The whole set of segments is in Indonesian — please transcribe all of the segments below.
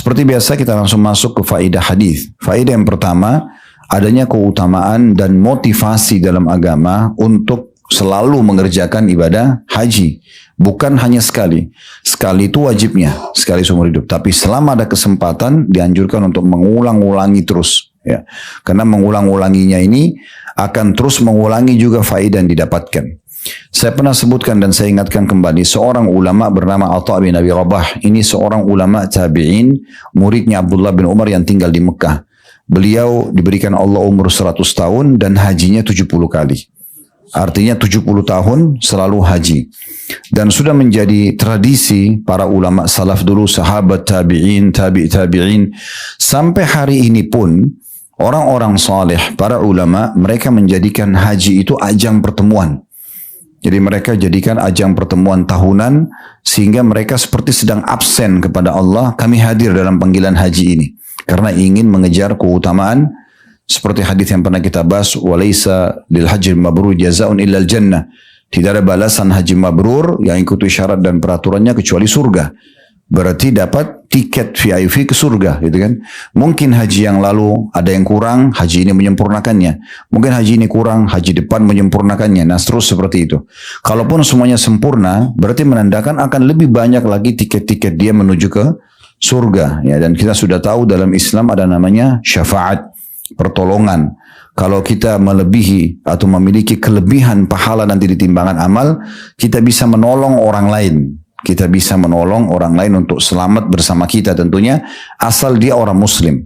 Seperti biasa kita langsung masuk ke faedah hadis. Faedah yang pertama, adanya keutamaan dan motivasi dalam agama untuk selalu mengerjakan ibadah haji. Bukan hanya sekali. Sekali itu wajibnya, sekali seumur hidup. Tapi selama ada kesempatan dianjurkan untuk mengulang-ulangi terus. Ya. Karena mengulang-ulanginya ini akan terus mengulangi juga faedah yang didapatkan. Saya pernah sebutkan dan saya ingatkan kembali seorang ulama bernama Atha bin Abi Rabah. Ini seorang ulama tabi'in, muridnya Abdullah bin Umar yang tinggal di Mekah. Beliau diberikan Allah umur 100 tahun dan hajinya 70 kali. Artinya 70 tahun selalu haji. Dan sudah menjadi tradisi para ulama salaf dulu, sahabat tabi'in, tabi'in. Sampai hari ini pun orang-orang saleh, para ulama, mereka menjadikan haji itu ajang pertemuan. Jadi mereka jadikan ajang pertemuan tahunan sehingga mereka seperti sedang absen kepada Allah. Kami hadir dalam panggilan haji ini karena ingin mengejar keutamaan seperti hadis yang pernah kita bahas, walaisa lil haji mabrur jazaa'un illa al jannah. Tidak ada balasan haji mabrur yang ikuti syarat dan peraturannya kecuali surga. Berarti dapat tiket VIP ke surga, gitu kan? Mungkin haji yang lalu ada yang kurang, haji ini menyempurnakannya. Mungkin haji ini kurang, haji depan menyempurnakannya. Nah, terus seperti itu. Kalaupun semuanya sempurna, berarti menandakan akan lebih banyak lagi tiket-tiket dia menuju ke surga. Ya, dan kita sudah tahu dalam Islam ada namanya syafaat, pertolongan. Kalau kita melebihi atau memiliki kelebihan pahala nanti di timbangan amal, kita bisa menolong orang lain. Kita bisa menolong orang lain untuk selamat bersama kita tentunya, asal dia orang muslim.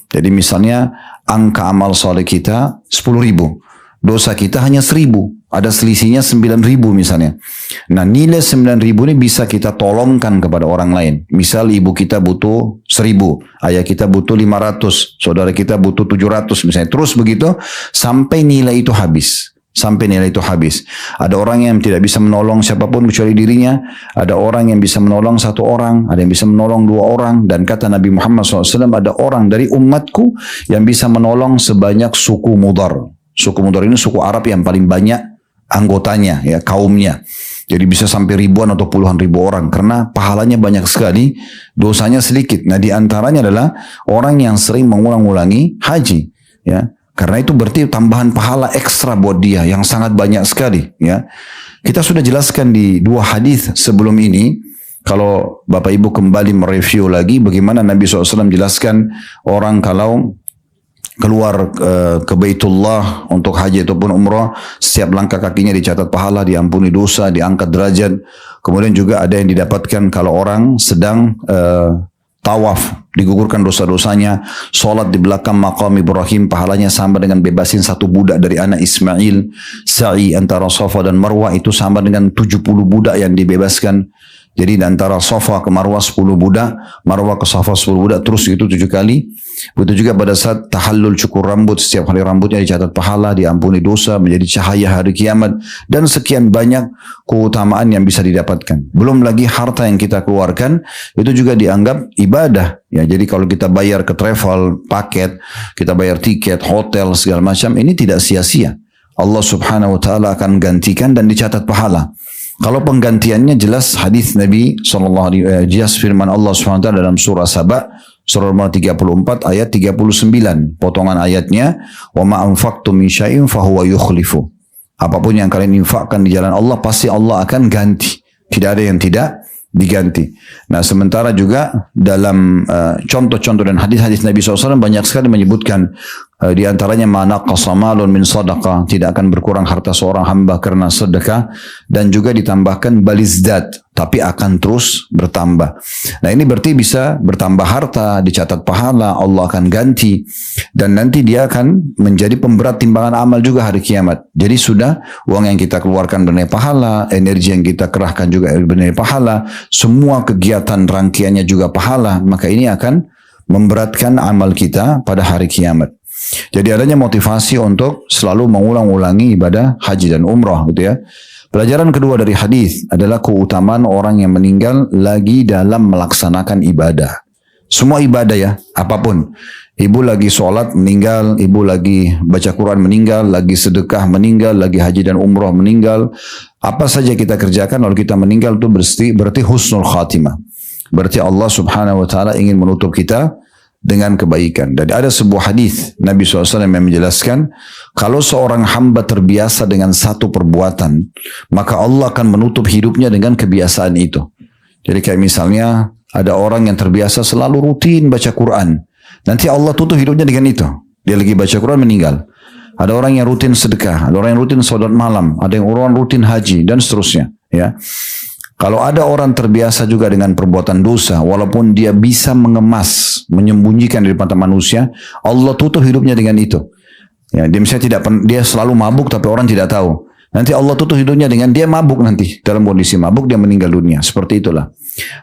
Jadi misalnya angka amal soleh kita 10.000, dosa kita hanya 1.000, ada selisihnya 9.000 misalnya. Nah, nilai 9.000 ini bisa kita tolongkan kepada orang lain. Misal ibu kita butuh 1.000, ayah kita butuh 500, saudara kita butuh 700 misalnya. Terus begitu sampai nilai itu habis. Sampai nilai itu habis. Ada orang yang tidak bisa menolong siapapun kecuali dirinya. Ada orang yang bisa menolong satu orang. Ada yang bisa menolong 2 orang. Dan kata Nabi Muhammad SAW, ada orang dari umatku yang bisa menolong sebanyak suku Mudar. Suku Mudar ini suku Arab yang paling banyak anggotanya, ya, kaumnya. Jadi bisa sampai ribuan atau puluhan ribu orang. Karena pahalanya banyak sekali, dosanya sedikit. Nah, di antaranya adalah orang yang sering mengulang-ulangi haji, ya. Karena itu berarti tambahan pahala ekstra buat dia yang sangat banyak sekali. Ya, kita sudah jelaskan di 2 hadis sebelum ini. Kalau Bapak Ibu kembali mereview lagi, bagaimana Nabi SAW jelaskan orang kalau keluar ke Baitullah untuk haji ataupun umrah, setiap langkah kakinya dicatat pahala, diampuni dosa, diangkat derajat. Kemudian juga ada yang didapatkan kalau orang sedang tawaf, digugurkan dosa-dosanya. Sholat di belakang maqam Ibrahim, pahalanya sama dengan bebasin 1 budak dari anak Ismail. Sa'i antara Safa dan Marwah itu sama dengan 70 budak yang dibebaskan. Jadi antara Safa ke Marwah 10 budak, Marwah ke Safa 10 budak, terus itu 7 kali. Begitu juga pada saat tahallul cukur rambut, setiap hari rambutnya dicatat pahala, diampuni dosa, menjadi cahaya hari kiamat, dan sekian banyak keutamaan yang bisa didapatkan. Belum lagi harta yang kita keluarkan, itu juga dianggap ibadah. Ya, jadi kalau kita bayar ke travel, paket, kita bayar tiket, hotel, segala macam, ini tidak sia-sia. Allah Subhanahu wa Ta'ala akan gantikan dan dicatat pahala. Kalau penggantiannya jelas hadis Nabi SAW, jelas firman Allah SWT dalam surah Saba, surah nomor 34 ayat 39, potongan ayatnya, wa ma anfaqtum min syai'in fahuwa yukhlifu. Apapun yang kalian infakkan di jalan Allah, pasti Allah akan ganti. Tidak ada yang tidak diganti. Nah, sementara juga dalam contoh-contoh dan hadis-hadis Nabi SAW banyak sekali menyebutkan di antaranya mana qasamalun min sadaqah, tidak akan berkurang harta seorang hamba karena sedekah, dan juga ditambahkan balizdat, tapi akan terus bertambah. Nah, ini berarti bisa bertambah harta, dicatat pahala, Allah akan ganti, dan nanti dia akan menjadi pemberat timbangan amal juga hari kiamat. Jadi sudah uang yang kita keluarkan bernilai pahala, energi yang kita kerahkan juga bernilai pahala, semua kegiatan rangkaiannya juga pahala, maka ini akan memberatkan amal kita pada hari kiamat. Jadi adanya motivasi untuk selalu mengulang-ulangi ibadah haji dan umrah, gitu ya. Pelajaran kedua dari hadis adalah keutamaan orang yang meninggal lagi dalam melaksanakan ibadah. Semua ibadah ya, apapun. Ibu lagi sholat meninggal, ibu lagi baca Quran meninggal, lagi sedekah meninggal, lagi haji dan umrah meninggal. Apa saja kita kerjakan kalau kita meninggal itu berarti husnul khatimah. berarti Allah subhanahu wa ta'ala ingin menutup kita dengan kebaikan. Dan ada sebuah hadis Nabi SAW yang menjelaskan, kalau seorang hamba terbiasa dengan satu perbuatan, maka Allah akan menutup hidupnya dengan kebiasaan itu. Jadi kayak misalnya ada orang yang terbiasa selalu rutin baca Quran, nanti Allah tutup hidupnya dengan itu. Dia lagi baca Quran meninggal. Ada orang yang rutin sedekah, ada orang yang rutin salat malam, ada yang orang rutin haji, dan seterusnya. Ya, kalau ada orang terbiasa juga dengan perbuatan dosa, walaupun dia bisa mengemas, menyembunyikan dari mata manusia, Allah tutup hidupnya dengan itu. Ya, dia misalnya dia selalu mabuk tapi orang tidak tahu. Nanti Allah tutup hidupnya dengan dia mabuk nanti. Dalam kondisi mabuk dia meninggal dunia. Seperti itulah.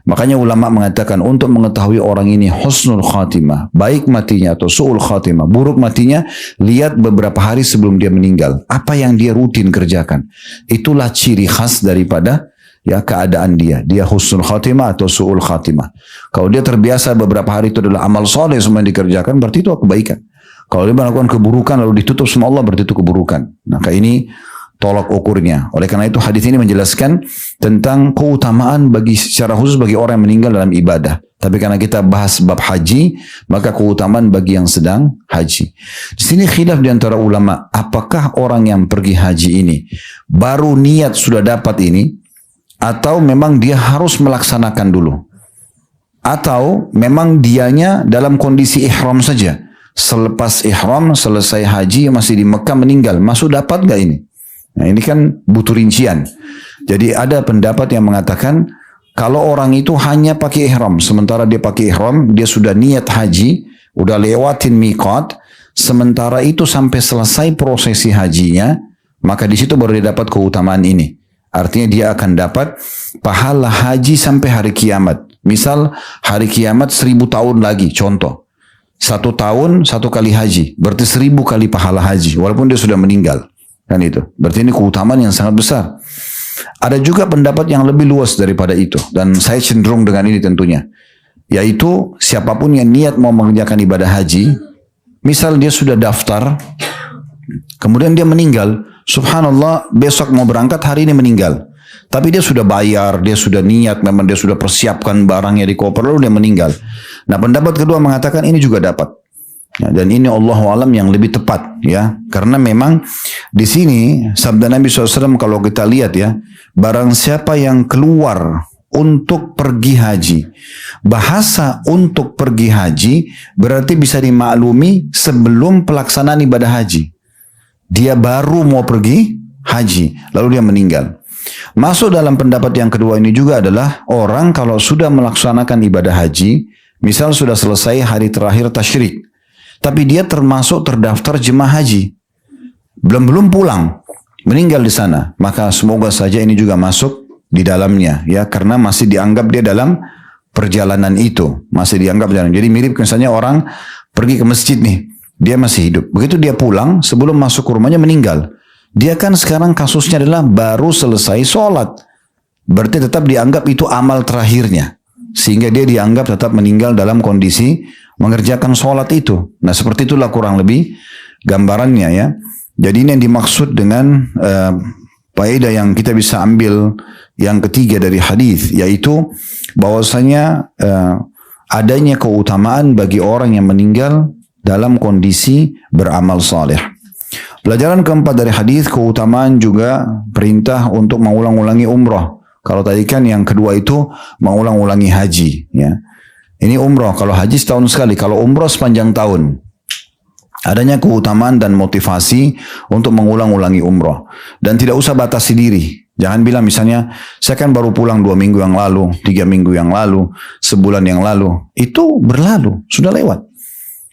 Makanya ulama mengatakan untuk mengetahui orang ini husnul khatimah, baik matinya atau su'ul khatimah, buruk matinya, lihat beberapa hari sebelum dia meninggal. Apa yang dia rutin kerjakan. Itulah ciri khas daripada ya keadaan dia. Dia husnul khatimah atau su'ul khatimah. Kalau dia terbiasa beberapa hari itu adalah amal soleh semua yang dikerjakan, berarti itu kebaikan. Kalau dia melakukan keburukan lalu ditutup sama Allah, berarti itu keburukan. Maka ini tolak ukurnya. Oleh karena itu hadis ini menjelaskan tentang keutamaan bagi secara khusus bagi orang yang meninggal dalam ibadah. Tapi karena kita bahas bab haji, maka keutamaan bagi yang sedang haji. Di sini khilaf di antara ulama, apakah orang yang pergi haji ini baru niat sudah dapat ini, atau memang dia harus melaksanakan dulu, atau memang dianya dalam kondisi ihram saja. Selepas ihram, selesai haji, masih di Mekah meninggal, masuk dapat gak ini? Nah ini kan butuh rincian. Jadi ada pendapat yang mengatakan kalau orang itu hanya pakai ihram, sementara dia pakai ihram, dia sudah niat haji, udah lewatin miqat, sementara itu sampai selesai prosesi hajinya, maka di situ baru dia dapat keutamaan ini. Artinya dia akan dapat pahala haji sampai hari kiamat. Misal hari kiamat 1000 tahun lagi, contoh. 1 tahun 1 kali haji, berarti 1000 kali pahala haji, walaupun dia sudah meninggal. Kan itu. Berarti ini keutamaan yang sangat besar. Ada juga pendapat yang lebih luas daripada itu. Dan saya cenderung dengan ini tentunya. Yaitu siapapun yang niat mau mengerjakan ibadah haji. Misal dia sudah daftar. Kemudian dia meninggal. Subhanallah besok mau berangkat, hari ini meninggal. Tapi dia sudah bayar, dia sudah niat, memang dia sudah persiapkan barangnya di koper, lalu dia meninggal. Nah pendapat kedua mengatakan ini juga dapat. Ya, dan ini Allahu alam yang lebih tepat ya, karena memang di sini sabda Nabi SAW kalau kita lihat ya, barang siapa yang keluar untuk pergi haji, bahasa untuk pergi haji berarti bisa dimaklumi sebelum pelaksanaan ibadah haji, dia baru mau pergi haji lalu dia meninggal. Masuk dalam pendapat yang kedua ini juga adalah orang kalau sudah melaksanakan ibadah haji, misal sudah selesai hari terakhir tasyrik, tapi dia termasuk terdaftar jemaah haji, belum pulang, meninggal di sana, maka semoga saja ini juga masuk di dalamnya, ya, karena masih dianggap dia dalam perjalanan itu, masih dianggap jalan. Jadi mirip misalnya orang pergi ke masjid nih, dia masih hidup, begitu dia pulang sebelum masuk ke rumahnya meninggal, dia kan sekarang kasusnya adalah baru selesai sholat, berarti tetap dianggap itu amal terakhirnya, sehingga dia dianggap tetap meninggal dalam kondisi mengerjakan sholat itu. Nah seperti itulah kurang lebih gambarannya ya. Jadi ini yang dimaksud dengan faedah yang kita bisa ambil yang ketiga dari hadis, yaitu bahwasanya adanya keutamaan bagi orang yang meninggal dalam kondisi beramal saleh. Pelajaran keempat dari hadis, keutamaan juga perintah untuk mengulang-ulangi umrah. Kalau tadi kan yang kedua itu mengulang-ulangi haji ya. Ini umrah, kalau haji setahun sekali, kalau umrah sepanjang tahun. Adanya keutamaan dan motivasi untuk mengulang-ulangi umrah. Dan tidak usah batasi diri. Jangan bilang misalnya, saya kan baru pulang 2 minggu yang lalu, 3 minggu yang lalu, sebulan yang lalu. Itu berlalu, sudah lewat.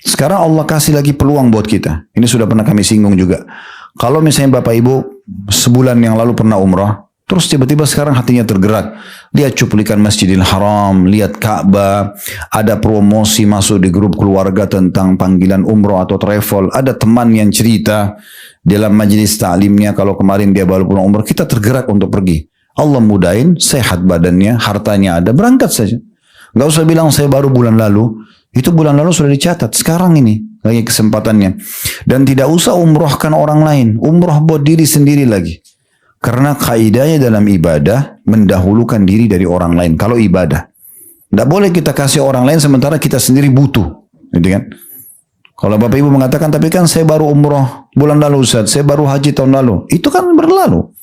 Sekarang Allah kasih lagi peluang buat kita. Ini sudah pernah kami singgung juga. Kalau misalnya Bapak Ibu sebulan yang lalu pernah umrah, terus tiba-tiba sekarang hatinya tergerak. Lihat cuplikan Masjidil Haram, lihat Ka'bah, ada promosi masuk di grup keluarga tentang panggilan umrah atau travel, ada teman yang cerita dalam majelis ta'limnya kalau kemarin dia baru pulang umrah, kita tergerak untuk pergi. Allah mudahin, sehat badannya, hartanya ada, berangkat saja. Gak usah bilang saya baru bulan lalu, itu bulan lalu sudah dicatat, sekarang ini lagi kesempatannya. Dan tidak usah umrohkan orang lain, umroh buat diri sendiri lagi. Karena kaidahnya dalam ibadah mendahulukan diri dari orang lain. Kalau ibadah, Tidak boleh kita kasih orang lain sementara kita sendiri butuh. Gitu kan? Kalau Bapak Ibu mengatakan, tapi kan saya baru umroh bulan lalu Ustaz, saya baru haji tahun lalu. Itu kan berlalu.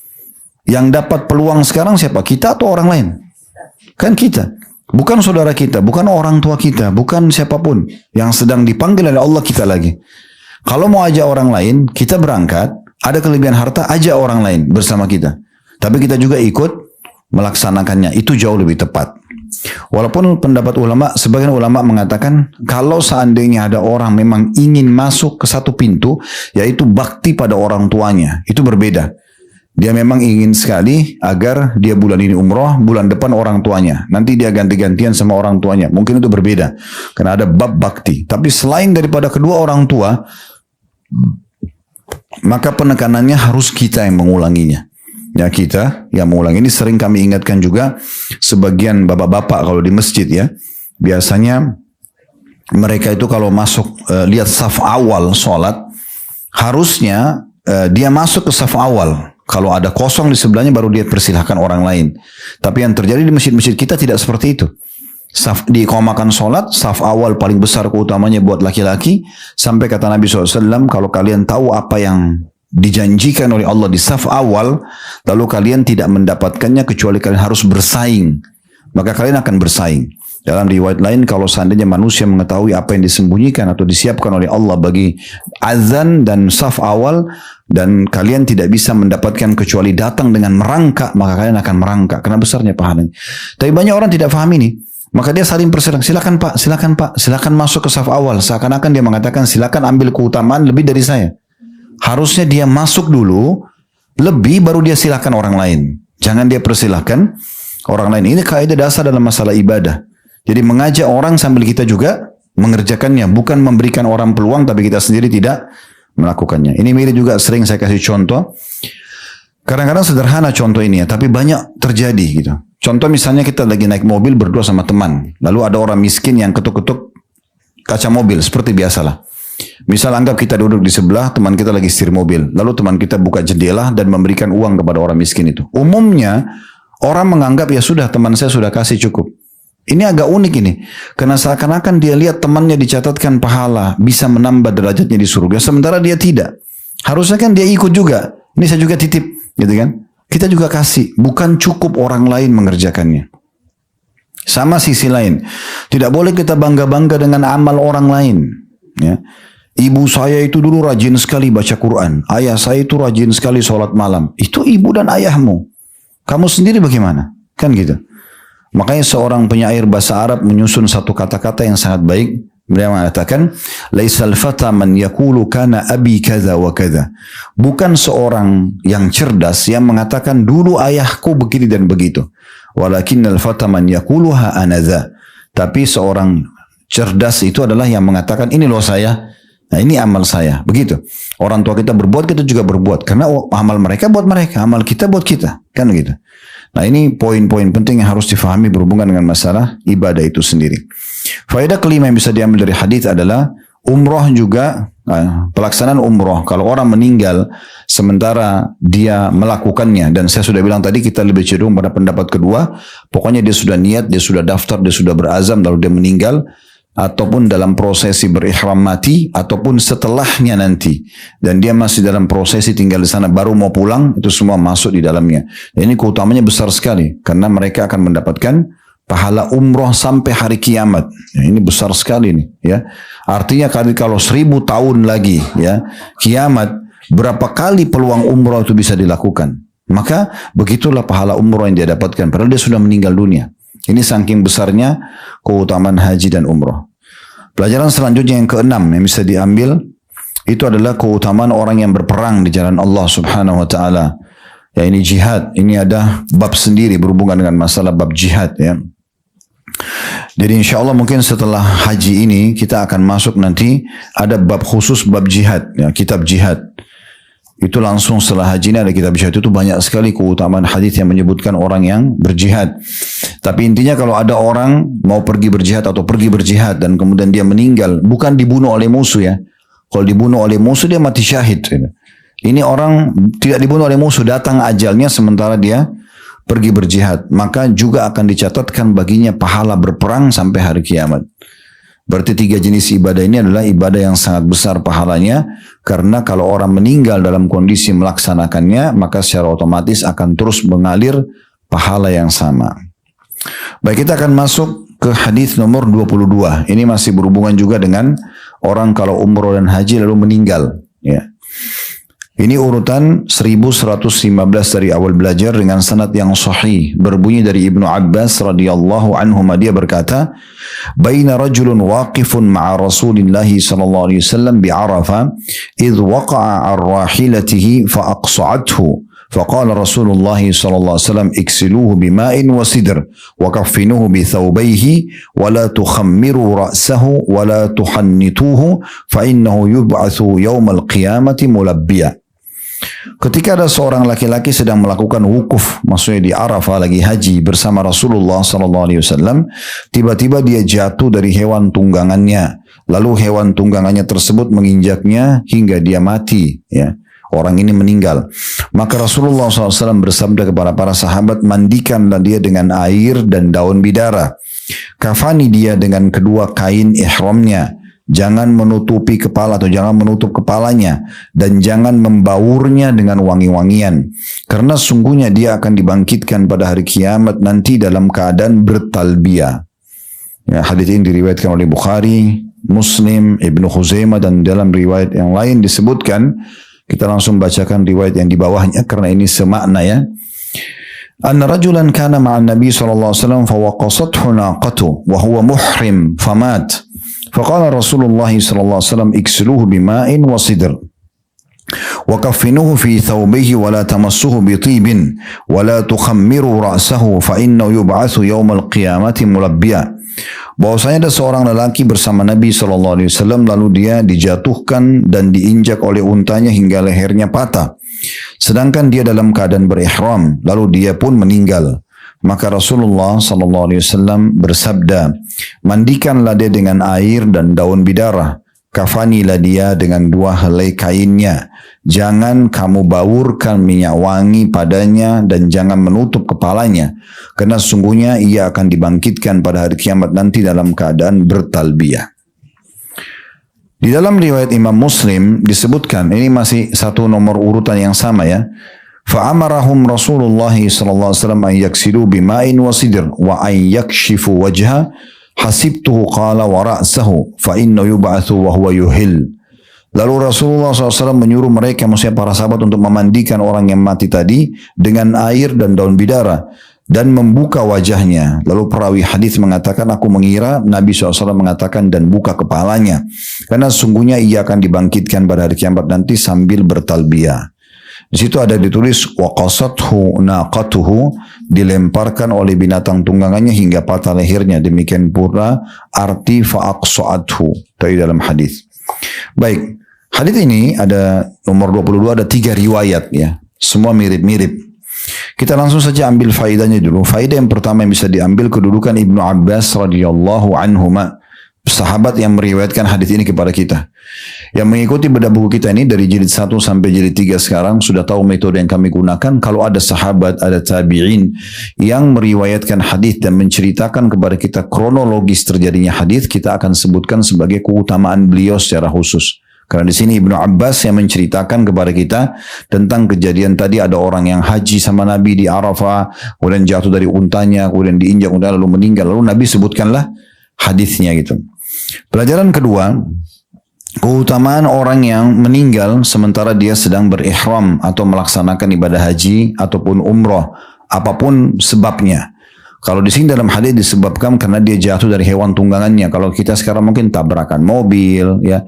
Yang dapat peluang sekarang siapa? Kita atau orang lain? Kan kita. Bukan saudara kita, bukan orang tua kita, bukan siapapun. Yang sedang dipanggil oleh Allah kita lagi. Kalau mau ajak orang lain, kita berangkat, ada kelebihan harta, ajak orang lain bersama kita. Tapi kita juga ikut melaksanakannya. Itu jauh lebih tepat. Walaupun pendapat ulama, sebagian ulama mengatakan kalau seandainya ada orang memang ingin masuk ke satu pintu, yaitu bakti pada orang tuanya, itu berbeda. Dia memang ingin sekali agar dia bulan ini umroh, bulan depan orang tuanya, nanti dia ganti-gantian sama orang tuanya, mungkin itu berbeda karena ada bab bakti. Tapi selain daripada kedua orang tua, maka penekanannya harus kita yang mengulanginya. Ya, kita yang mengulang ini sering kami ingatkan juga sebagian bapak-bapak kalau di masjid ya. Biasanya mereka itu kalau masuk lihat saf awal sholat, harusnya dia masuk ke saf awal. Kalau ada kosong di sebelahnya baru dia persilahkan orang lain. Tapi yang terjadi di masjid-masjid kita tidak seperti itu. Diiqamakan sholat, saf awal paling besar keutamanya buat laki-laki. Sampai kata Nabi SAW, kalau kalian tahu apa yang dijanjikan oleh Allah di saf awal, lalu kalian tidak mendapatkannya kecuali kalian harus bersaing, maka kalian akan bersaing. Dalam riwayat lain, kalau seandainya manusia mengetahui apa yang disembunyikan atau disiapkan oleh Allah bagi azan dan saf awal, dan kalian tidak bisa mendapatkan kecuali datang dengan merangkak, maka kalian akan merangkak karena besarnya pahalanya. Tapi banyak orang tidak paham ini. Maka dia saling persilakan, silakan Pak, silakan Pak, silakan masuk ke saf awal. Seakan-akan dia mengatakan silakan ambil keutamaan lebih dari saya. Harusnya dia masuk dulu, lebih baru dia silakan orang lain. Jangan dia persilahkan orang lain. Ini kaidah dasar dalam masalah ibadah. Jadi mengajak orang sambil kita juga mengerjakannya. Bukan memberikan orang peluang tapi kita sendiri tidak melakukannya. Ini mirip juga sering saya kasih contoh. Kadang-kadang sederhana contoh ini ya, tapi banyak terjadi gitu. Contoh misalnya kita lagi naik mobil berdua sama teman. Lalu ada orang miskin yang ketuk-ketuk kaca mobil seperti biasalah. Misal anggap kita duduk di sebelah, teman kita lagi setir mobil. Lalu teman kita buka jendela dan memberikan uang kepada orang miskin itu. Umumnya orang menganggap ya sudah teman saya sudah kasih cukup. Ini agak unik ini. Karena seakan-akan dia lihat temannya dicatatkan pahala, bisa menambah derajatnya di surga. Sementara dia tidak. Harusnya kan dia ikut juga. Ini saya juga titip. Gitu kan? Kita juga kasih. Bukan cukup orang lain mengerjakannya. Sama sisi lain. Tidak boleh kita bangga-bangga dengan amal orang lain. Ya. Ibu saya itu dulu rajin sekali baca Quran. Ayah saya itu rajin sekali sholat malam. Itu ibu dan ayahmu. Kamu sendiri bagaimana? Kan gitu. Makanya seorang penyair bahasa Arab menyusun satu kata-kata yang sangat baik. Beliau mengatakan, Laisal fata man yakulu kana abi kaza wa kaza. Bukan seorang yang cerdas yang mengatakan dulu ayahku begini dan begitu. Walakinnal fata man yakuluha anaza. Tapi seorang cerdas itu adalah yang mengatakan ini loh saya. Nah ini amal saya. Begitu. Orang tua kita berbuat, kita juga berbuat. Karena amal mereka buat mereka. Amal kita buat kita. Kan begitu. Nah ini poin-poin penting yang harus difahami berhubungan dengan masalah ibadah itu sendiri. Faedah kelima yang bisa diambil dari hadis adalah umroh juga, pelaksanaan umroh. Kalau orang meninggal sementara dia melakukannya, dan saya sudah bilang tadi kita lebih cenderung pada pendapat kedua, pokoknya dia sudah niat, dia sudah daftar, dia sudah berazam, lalu dia meninggal, ataupun dalam prosesi berihram mati, ataupun setelahnya nanti, dan dia masih dalam prosesi tinggal di sana baru mau pulang, itu semua masuk di dalamnya. Dan ini keutamanya besar sekali, karena mereka akan mendapatkan pahala umroh sampai hari kiamat. Ya, ini besar sekali nih, ya. Artinya kalau 1000 tahun lagi, ya, kiamat, berapa kali peluang umroh itu bisa dilakukan? Maka begitulah pahala umroh yang dia dapatkan, padahal dia sudah meninggal dunia. Ini saking besarnya keutamaan haji dan umroh. Pelajaran selanjutnya yang keenam yang bisa diambil itu adalah keutamaan orang yang berperang di jalan Allah Subhanahu wa taala. Ya ini jihad, ini ada bab sendiri berhubungan dengan masalah bab jihad ya. Jadi insya Allah mungkin setelah haji ini kita akan masuk nanti ada bab khusus bab jihad ya, kitab jihad. Itu langsung setelah haji ini ada kitab jihad. Itu banyak sekali keutamaan hadis yang menyebutkan orang yang berjihad. Tapi intinya kalau ada orang mau pergi berjihad atau pergi berjihad dan kemudian dia meninggal, bukan dibunuh oleh musuh ya. Kalau dibunuh oleh musuh dia mati syahid. Ini orang tidak dibunuh oleh musuh, datang ajalnya sementara dia pergi berjihad, maka juga akan dicatatkan baginya pahala berperang sampai hari kiamat. Berarti 3 jenis ibadah ini adalah ibadah yang sangat besar pahalanya, karena kalau orang meninggal dalam kondisi melaksanakannya, maka secara otomatis akan terus mengalir pahala yang sama. Baik, kita akan masuk ke hadis nomor 22. Ini masih berhubungan juga dengan orang kalau umroh dan haji lalu meninggal. Ya. Ini urutan 1115 dari awal belajar dengan sanad yang sahih, berbunyi dari Ibnu Abbas radhiyallahu anhu, dia berkata, "Baina rajulun waqifun ma'a Rasulillah sallallahu alaihi wasallam bi Arafah, idh waqa'a ar-rahilatihi fa aqsa'athu." فقال رسول الله صلى الله عليه وسلم اكسلوه بماء وسدر وكفنوه بثوبيه ولا تخمروا رأسه ولا تحنطوه فإنه يبعث يوم القيامة ملبيا. Ketika ada seorang laki-laki sedang melakukan wukuf, maksudnya di Arafah lagi haji bersama Rasulullah SAW, tiba-tiba dia jatuh dari hewan tunggangannya, lalu hewan tunggangannya tersebut menginjaknya hingga dia mati. Ya. Orang ini meninggal. Maka Rasulullah SAW bersabda kepada para sahabat, mandikanlah dia dengan air dan daun bidara. Kafani dia dengan kedua kain ihramnya. Jangan menutupi kepala atau jangan menutup kepalanya. Dan jangan membaurnya dengan wangi-wangian. Karena sungguhnya dia akan dibangkitkan pada hari kiamat nanti dalam keadaan bertalbiyah. Ya, hadits ini diriwayatkan oleh Bukhari, Muslim, Ibnu Khuzaimah, dan dalam riwayat yang lain disebutkan. Kita langsung bacakan riwayat yang di bawahnya karena ini semakna ya. Anna rajulan kana ma'an Nabi sallallahu alaihi wasallam fawaqasathu naqatu wa huwa muhrim famat. Faqala Rasulullah sallallahu alaihi wasallam iksiluhu bima'in wa sidr. Wa kaffinuhu fi thawbihi wa la tamassuhu bi tibin wa la tukhammiru ra'sahu fa innahu yub'atsu yawmal qiyamati mulabbiya. Bahwasanya ada seorang lelaki bersama Nabi SAW, lalu dia dijatuhkan dan diinjak oleh untanya hingga lehernya patah. Sedangkan dia dalam keadaan berihram, lalu dia pun meninggal. Maka Rasulullah SAW bersabda, mandikanlah dia dengan air dan daun bidara. Kafanilah dia dengan 2 helai kainnya. Jangan kamu baurkan minyak wangi padanya dan jangan menutup kepalanya. Karena sungguhnya ia akan dibangkitkan pada hari kiamat nanti dalam keadaan bertalbiyah. Di dalam riwayat Imam Muslim disebutkan, ini masih satu nomor urutan yang sama ya. Fa'amarahum Rasulullah sallallahu alaihi wasallam an yaksilu bima'in wa sidr wa an yakshifu wajha hasibtuhu qala wa ra'sahu fa inna yub'atsu wa huwa yuhil. Lalu Rasulullah SAW menyuruh mereka, maksudnya para sahabat, untuk memandikan orang yang mati tadi dengan air dan daun bidara dan membuka wajahnya. Lalu perawi hadis mengatakan, aku mengira Nabi SAW mengatakan dan buka kepalanya, karena sungguhnya ia akan dibangkitkan pada hari kiamat nanti sambil bertalbiyah. Di situ ada ditulis waqasathu naqatuhu, dilemparkan oleh binatang tunggangannya hingga patah lehernya. Demikian pula arti fa'aqsa'athu dari dalam hadis. Baik, hadis ini ada nomor 22, ada 3 riwayat ya, semua mirip-mirip. Kita langsung saja ambil faedahnya dulu. Faedah yang pertama yang bisa diambil, kedudukan Ibnu Abbas radhiyallahu anhuma, sahabat yang meriwayatkan hadis ini kepada kita. Yang mengikuti bedah buku kita ini dari jilid 1 sampai jilid 3 sekarang sudah tahu metode yang kami gunakan. Kalau ada sahabat, ada tabi'in yang meriwayatkan hadis dan menceritakan kepada kita kronologis terjadinya hadis, kita akan sebutkan sebagai keutamaan beliau secara khusus. Karena di sini Ibnu Abbas yang menceritakan kepada kita tentang kejadian tadi, ada orang yang haji sama Nabi di Arafah, kemudian jatuh dari untanya, kemudian diinjak untanya lalu meninggal. Lalu Nabi sebutkanlah hadisnya gitu. Pelajaran kedua, keutamaan orang yang meninggal sementara dia sedang berihram atau melaksanakan ibadah haji ataupun umroh, apapun sebabnya. Kalau di sini dalam hadis disebabkan karena dia jatuh dari hewan tunggangannya. Kalau kita sekarang mungkin tabrakan mobil, ya,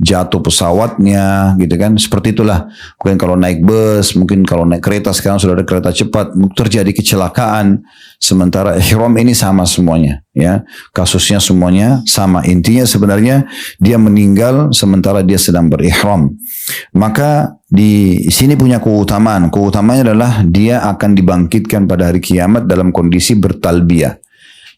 jatuh pesawatnya, gitu kan. Seperti itulah. Mungkin kalau naik bus, mungkin kalau naik kereta, sekarang sudah ada kereta cepat, terjadi kecelakaan. Sementara ihram ini sama semuanya, ya. Kasusnya semuanya sama. Intinya sebenarnya dia meninggal sementara dia sedang berihram. Maka di sini punya keutamaan. Keutamaannya adalah dia akan dibangkitkan pada hari kiamat dalam kondisi bertalbiyah.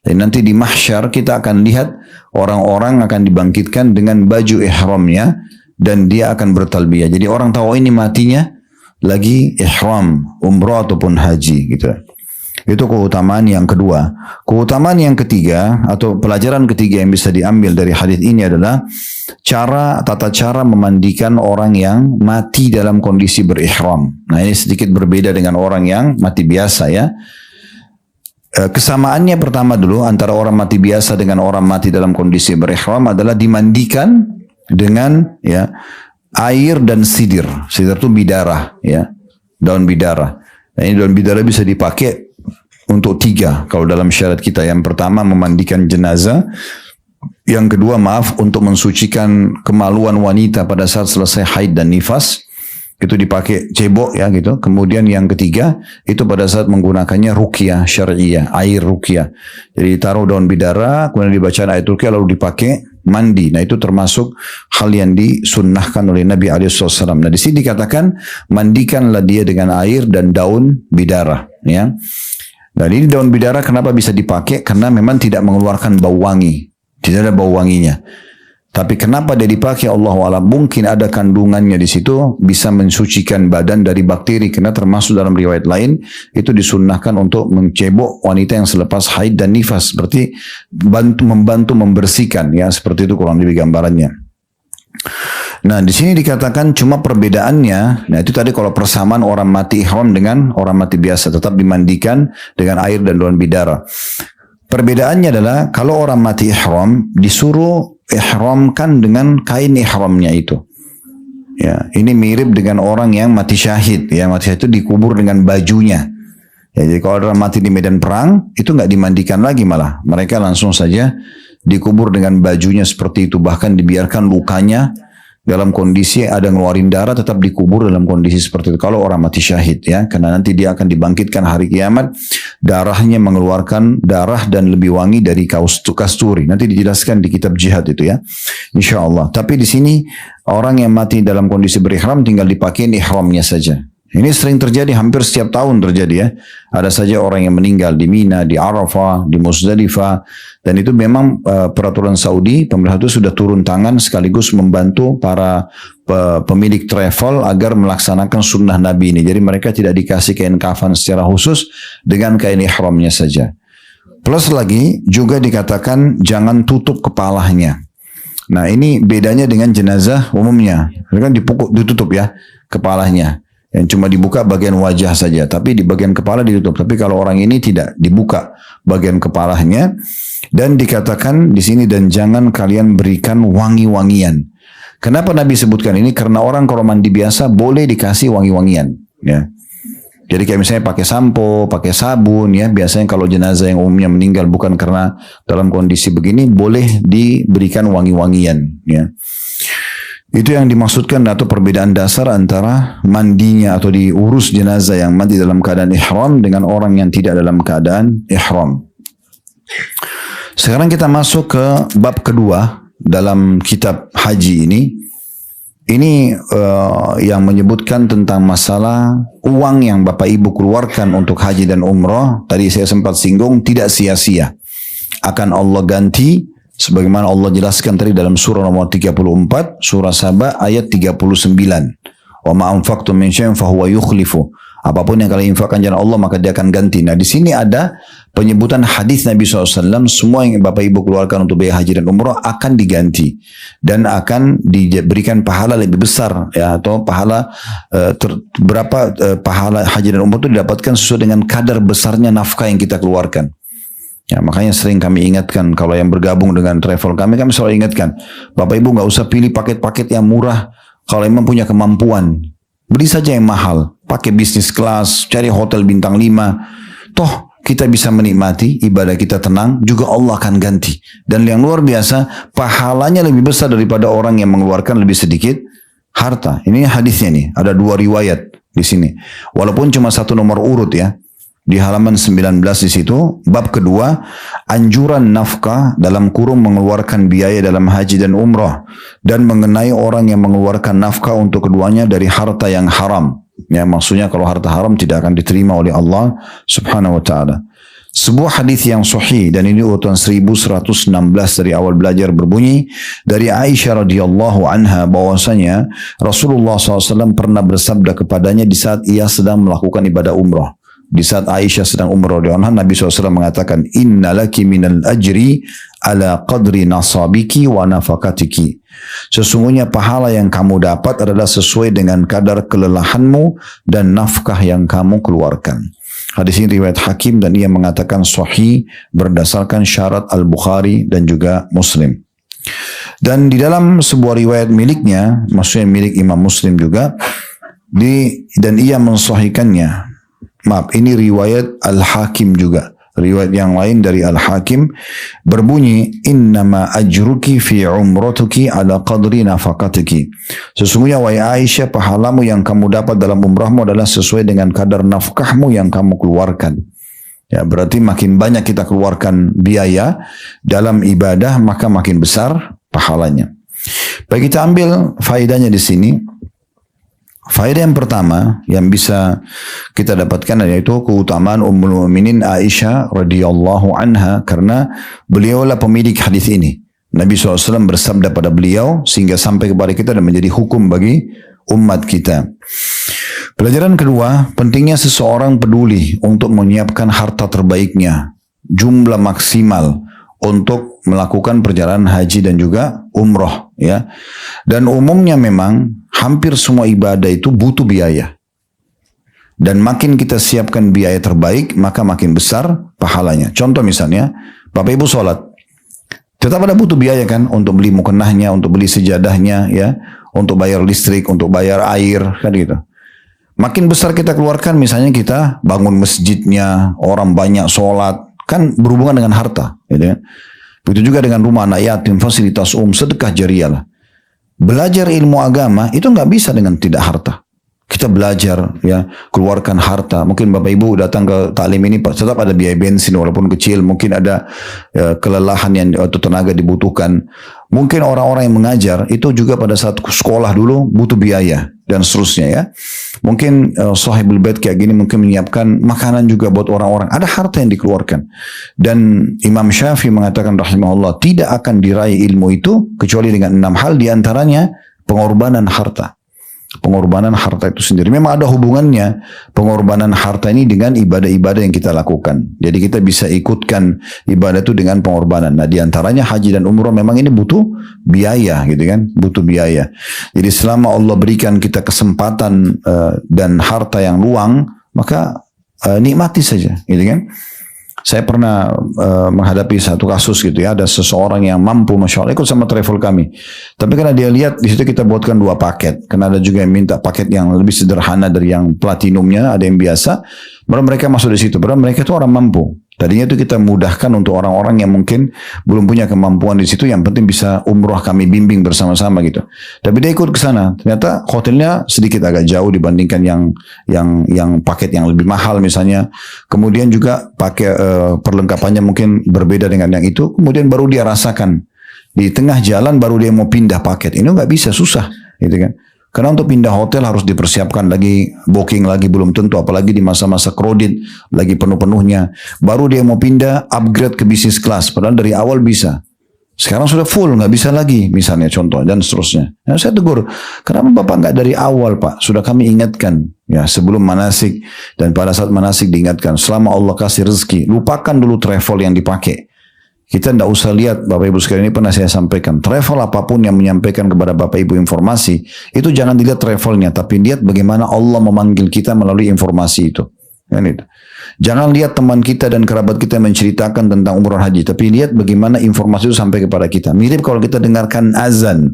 Dan nanti di mahsyar kita akan lihat orang-orang akan dibangkitkan dengan baju ihramnya dan dia akan bertalbiyah. Jadi orang tahu ini matinya lagi ihram, umrah ataupun haji gitu. Itu keutamaan yang kedua. Keutamaan yang ketiga atau pelajaran ketiga yang bisa diambil dari hadis ini adalah tata cara memandikan orang yang mati dalam kondisi berihram. Nah, ini sedikit berbeda dengan orang yang mati biasa ya. Kesamaannya pertama dulu antara orang mati biasa dengan orang mati dalam kondisi berihram adalah dimandikan dengan ya air dan sidir. Sidir itu bidara ya, daun bidara. Nah, ini daun bidara bisa dipakai untuk 3 kalau dalam syariat kita. Yang pertama memandikan jenazah, yang kedua untuk mensucikan kemaluan wanita pada saat selesai haid dan nifas, itu dipakai cebok ya gitu. Kemudian yang ketiga itu pada saat menggunakannya ruqyah syariah, air ruqyah. Jadi taruh daun bidara, kemudian dibaca ayat ruqyah lalu dipakai mandi. Nah, itu termasuk hal yang disunnahkan oleh Nabi SAW. Nah, di sini dikatakan mandikanlah dia dengan air dan daun bidara ya. Dan ini daun bidara kenapa bisa dipakai? Karena memang tidak mengeluarkan bau wangi. Tidak ada bau wanginya. Tapi kenapa dia dipakai? Allahu a'lam. Mungkin ada kandungannya di situ bisa mensucikan badan dari bakteri. Karena termasuk dalam riwayat lain itu disunnahkan untuk mencebok wanita yang selepas haid dan nifas. Seperti membantu membersihkan ya. Seperti itu kurang lebih gambarannya. Nah, di sini dikatakan cuma perbedaannya. Nah, itu tadi kalau persamaan orang mati ihram dengan orang mati biasa tetap dimandikan dengan air dan daun bidara. Perbedaannya adalah kalau orang mati ihram disuruh ihramkan dengan kain ihramnya itu. Ya, ini mirip dengan orang yang mati syahid. Ya, mati syahid itu dikubur dengan bajunya. Ya, jadi kalau orang mati di medan perang itu nggak dimandikan lagi, malah mereka langsung saja dikubur dengan bajunya seperti itu. Bahkan dibiarkan lukanya dalam kondisi ada ngeluarin darah tetap dikubur dalam kondisi seperti itu. Kalau orang mati syahid ya, karena nanti dia akan dibangkitkan hari kiamat, darahnya mengeluarkan darah dan lebih wangi dari kasturi. Nanti dijelaskan di kitab jihad itu ya, insya Allah. Tapi di sini orang yang mati dalam kondisi berihram tinggal dipakai ihramnya saja. Ini sering terjadi, hampir setiap tahun terjadi ya. Ada saja orang yang meninggal di Mina, di Arafah, di Muzdalifah. Dan itu memang peraturan Saudi, pemerintah itu sudah turun tangan sekaligus membantu para pemilik travel agar melaksanakan sunnah Nabi ini. Jadi mereka tidak dikasih kain kafan secara khusus dengan kain ihramnya saja. Plus lagi juga dikatakan jangan tutup kepalanya. Nah, ini bedanya dengan jenazah umumnya. Kan ditutup ya kepalanya. Yang cuma dibuka bagian wajah saja, tapi di bagian kepala ditutup. Tapi kalau orang ini tidak dibuka bagian kepalanya, dan dikatakan di sini dan jangan kalian berikan wangi-wangian. Kenapa Nabi sebutkan ini? Karena orang kalau mandi biasa boleh dikasih wangi-wangian. Ya. Jadi kayak misalnya pakai sampo, pakai sabun ya. Biasanya kalau jenazah yang umumnya meninggal bukan karena dalam kondisi begini, boleh diberikan wangi-wangian. Ya. Itu yang dimaksudkan atau perbedaan dasar antara mandinya atau diurus jenazah yang mati dalam keadaan ihram dengan orang yang tidak dalam keadaan ihram. Sekarang kita masuk ke bab kedua dalam kitab haji ini. Ini yang menyebutkan tentang masalah uang yang Bapak Ibu keluarkan untuk haji dan umrah. Tadi saya sempat singgung, tidak sia-sia. Akan Allah ganti. Sebagaimana Allah jelaskan tadi dalam surah nomor 34, surah Saba ayat 39. Wa ma anfaqtum min syai'in fahuwa yukhlifu. Apapun yang kalian infakkan jalan Allah maka dia akan ganti. Nah, di sini ada penyebutan hadis Nabi SAW, semua yang Bapak Ibu keluarkan untuk biaya haji dan umrah akan diganti dan akan diberikan pahala lebih besar ya, atau pahala berapa pahala haji dan umrah itu didapatkan sesuai dengan kadar besarnya nafkah yang kita keluarkan. Ya, makanya sering kami ingatkan kalau yang bergabung dengan travel kami selalu ingatkan, Bapak Ibu nggak usah pilih paket-paket yang murah. Kalau memang punya kemampuan, beli saja yang mahal, pakai bisnis kelas, cari hotel bintang 5. Toh kita bisa menikmati ibadah kita tenang, juga Allah akan ganti. Dan yang luar biasa, pahalanya lebih besar daripada orang yang mengeluarkan lebih sedikit harta. Ini hadisnya nih, ada 2 riwayat di sini. Walaupun cuma 1 nomor urut ya. Di halaman 19 di situ, bab kedua, anjuran nafkah dalam kurung mengeluarkan biaya dalam haji dan umrah, dan mengenai orang yang mengeluarkan nafkah untuk keduanya dari harta yang haram. Ya, maksudnya kalau harta haram tidak akan diterima oleh Allah Subhanahu wa taala. Sebuah hadis yang sahih dan ini urutan 1116 dari awal belajar berbunyi dari Aisyah radhiyallahu anha bahwasanya Rasulullah SAW pernah bersabda kepadanya di saat ia sedang melakukan ibadah umrah. Di saat Aisyah sedang umrah radhiyallahu anha, Nabi SAW mengatakan, innalaki minal ajri ala qadri nasabiki wa nafakatiki. Sesungguhnya pahala yang kamu dapat adalah sesuai dengan kadar kelelahanmu dan nafkah yang kamu keluarkan. Hadis ini riwayat Hakim dan ia mengatakan sahih berdasarkan syarat Al-Bukhari dan juga Muslim. Dan di dalam sebuah riwayat miliknya, maksudnya milik Imam Muslim juga, dan ia mensahihkannya. Maaf, ini riwayat Al-Hakim juga. Riwayat yang lain dari Al-Hakim berbunyi, innama ajruki fi umratuki ala qadri nafakatiki. Sesungguhnya wahai Aisyah, pahalamu yang kamu dapat dalam umrahmu adalah sesuai dengan kadar nafkahmu yang kamu keluarkan. Ya, berarti makin banyak kita keluarkan biaya dalam ibadah, maka makin besar pahalanya. Baik, kita ambil faedahnya di sini. Faedah yang pertama yang bisa kita dapatkan yaitu keutamaan Ummul Mukminin Aisyah radhiyallahu anha, karena beliaulah pemilik hadis ini. Nabi SAW bersabda pada beliau sehingga sampai kepada kita dan menjadi hukum bagi umat kita. Pelajaran kedua, pentingnya seseorang peduli untuk menyiapkan harta terbaiknya, jumlah maksimal untuk melakukan perjalanan haji dan juga umroh, ya. Dan umumnya memang hampir semua ibadah itu butuh biaya. Dan makin kita siapkan biaya terbaik, maka makin besar pahalanya. Contoh misalnya, Bapak Ibu sholat, tetap ada butuh biaya kan, untuk beli mukenahnya, untuk beli sejadahnya, ya, untuk bayar listrik, untuk bayar air, kan gitu. Makin besar kita keluarkan, misalnya kita bangun masjidnya, orang banyak sholat, kan berhubungan dengan harta, gitu. Begitu juga dengan rumah anak yatim, fasilitas sedekah jariah lah. Belajar ilmu agama itu nggak bisa dengan tidak harta. Kita belajar, ya, keluarkan harta. Mungkin Bapak Ibu datang ke taklim ini tetap ada biaya bensin walaupun kecil. Mungkin ada kelelahan yang atau tenaga dibutuhkan. Mungkin orang-orang yang mengajar itu juga pada saat sekolah dulu butuh biaya dan seterusnya, ya. Mungkin sahibul bait kayak gini mungkin menyiapkan makanan juga buat orang-orang. Ada harta yang dikeluarkan. Dan Imam Syafi'i mengatakan rahimahullah, tidak akan diraih ilmu itu kecuali dengan 6 hal, diantaranya pengorbanan harta. Pengorbanan harta itu sendiri. Memang ada hubungannya pengorbanan harta ini dengan ibadah-ibadah yang kita lakukan. Jadi kita bisa ikutkan ibadah itu dengan pengorbanan. Nah, diantaranya haji dan umrah memang ini butuh biaya, gitu kan? Butuh biaya. Jadi selama Allah berikan kita kesempatan dan harta yang luang, maka nikmati saja, gitu kan? Saya pernah menghadapi satu kasus gitu, ya, ada seseorang yang mampu, masya Allah, ikut sama travel kami. Tapi karena dia lihat di situ kita buatkan 2 paket, karena ada juga yang minta paket yang lebih sederhana dari yang platinumnya, ada yang biasa. Baru mereka masuk di situ, baru mereka itu orang mampu. Tadinya itu kita mudahkan untuk orang-orang yang mungkin belum punya kemampuan di situ, yang penting bisa umroh kami bimbing bersama-sama gitu. Tapi dia ikut ke sana, ternyata hotelnya sedikit agak jauh dibandingkan yang paket yang lebih mahal misalnya. Kemudian juga pakai perlengkapannya mungkin berbeda dengan yang itu. Kemudian baru dia rasakan di tengah jalan baru dia mau pindah paket. Ini nggak bisa, susah, gitu kan? Karena untuk pindah hotel harus dipersiapkan lagi, booking lagi belum tentu, apalagi di masa-masa kredit lagi penuh-penuhnya. Baru dia mau pindah, upgrade ke bisnis kelas, padahal dari awal bisa. Sekarang sudah full, nggak bisa lagi, misalnya contoh, dan seterusnya. Nah, saya tegur, kenapa Bapak nggak dari awal, Pak? Sudah kami ingatkan, ya, sebelum manasik dan pada saat manasik diingatkan. Selama Allah kasih rezeki, lupakan dulu travel yang dipakai. Kita tidak usah lihat, Bapak Ibu sekalian, ini pernah saya sampaikan. Travel apapun yang menyampaikan kepada Bapak Ibu informasi, itu jangan dilihat travelnya, tapi lihat bagaimana Allah memanggil kita melalui informasi itu. Jangan lihat teman kita dan kerabat kita menceritakan tentang umrah haji, tapi lihat bagaimana informasi itu sampai kepada kita. Mirip kalau kita dengarkan azan,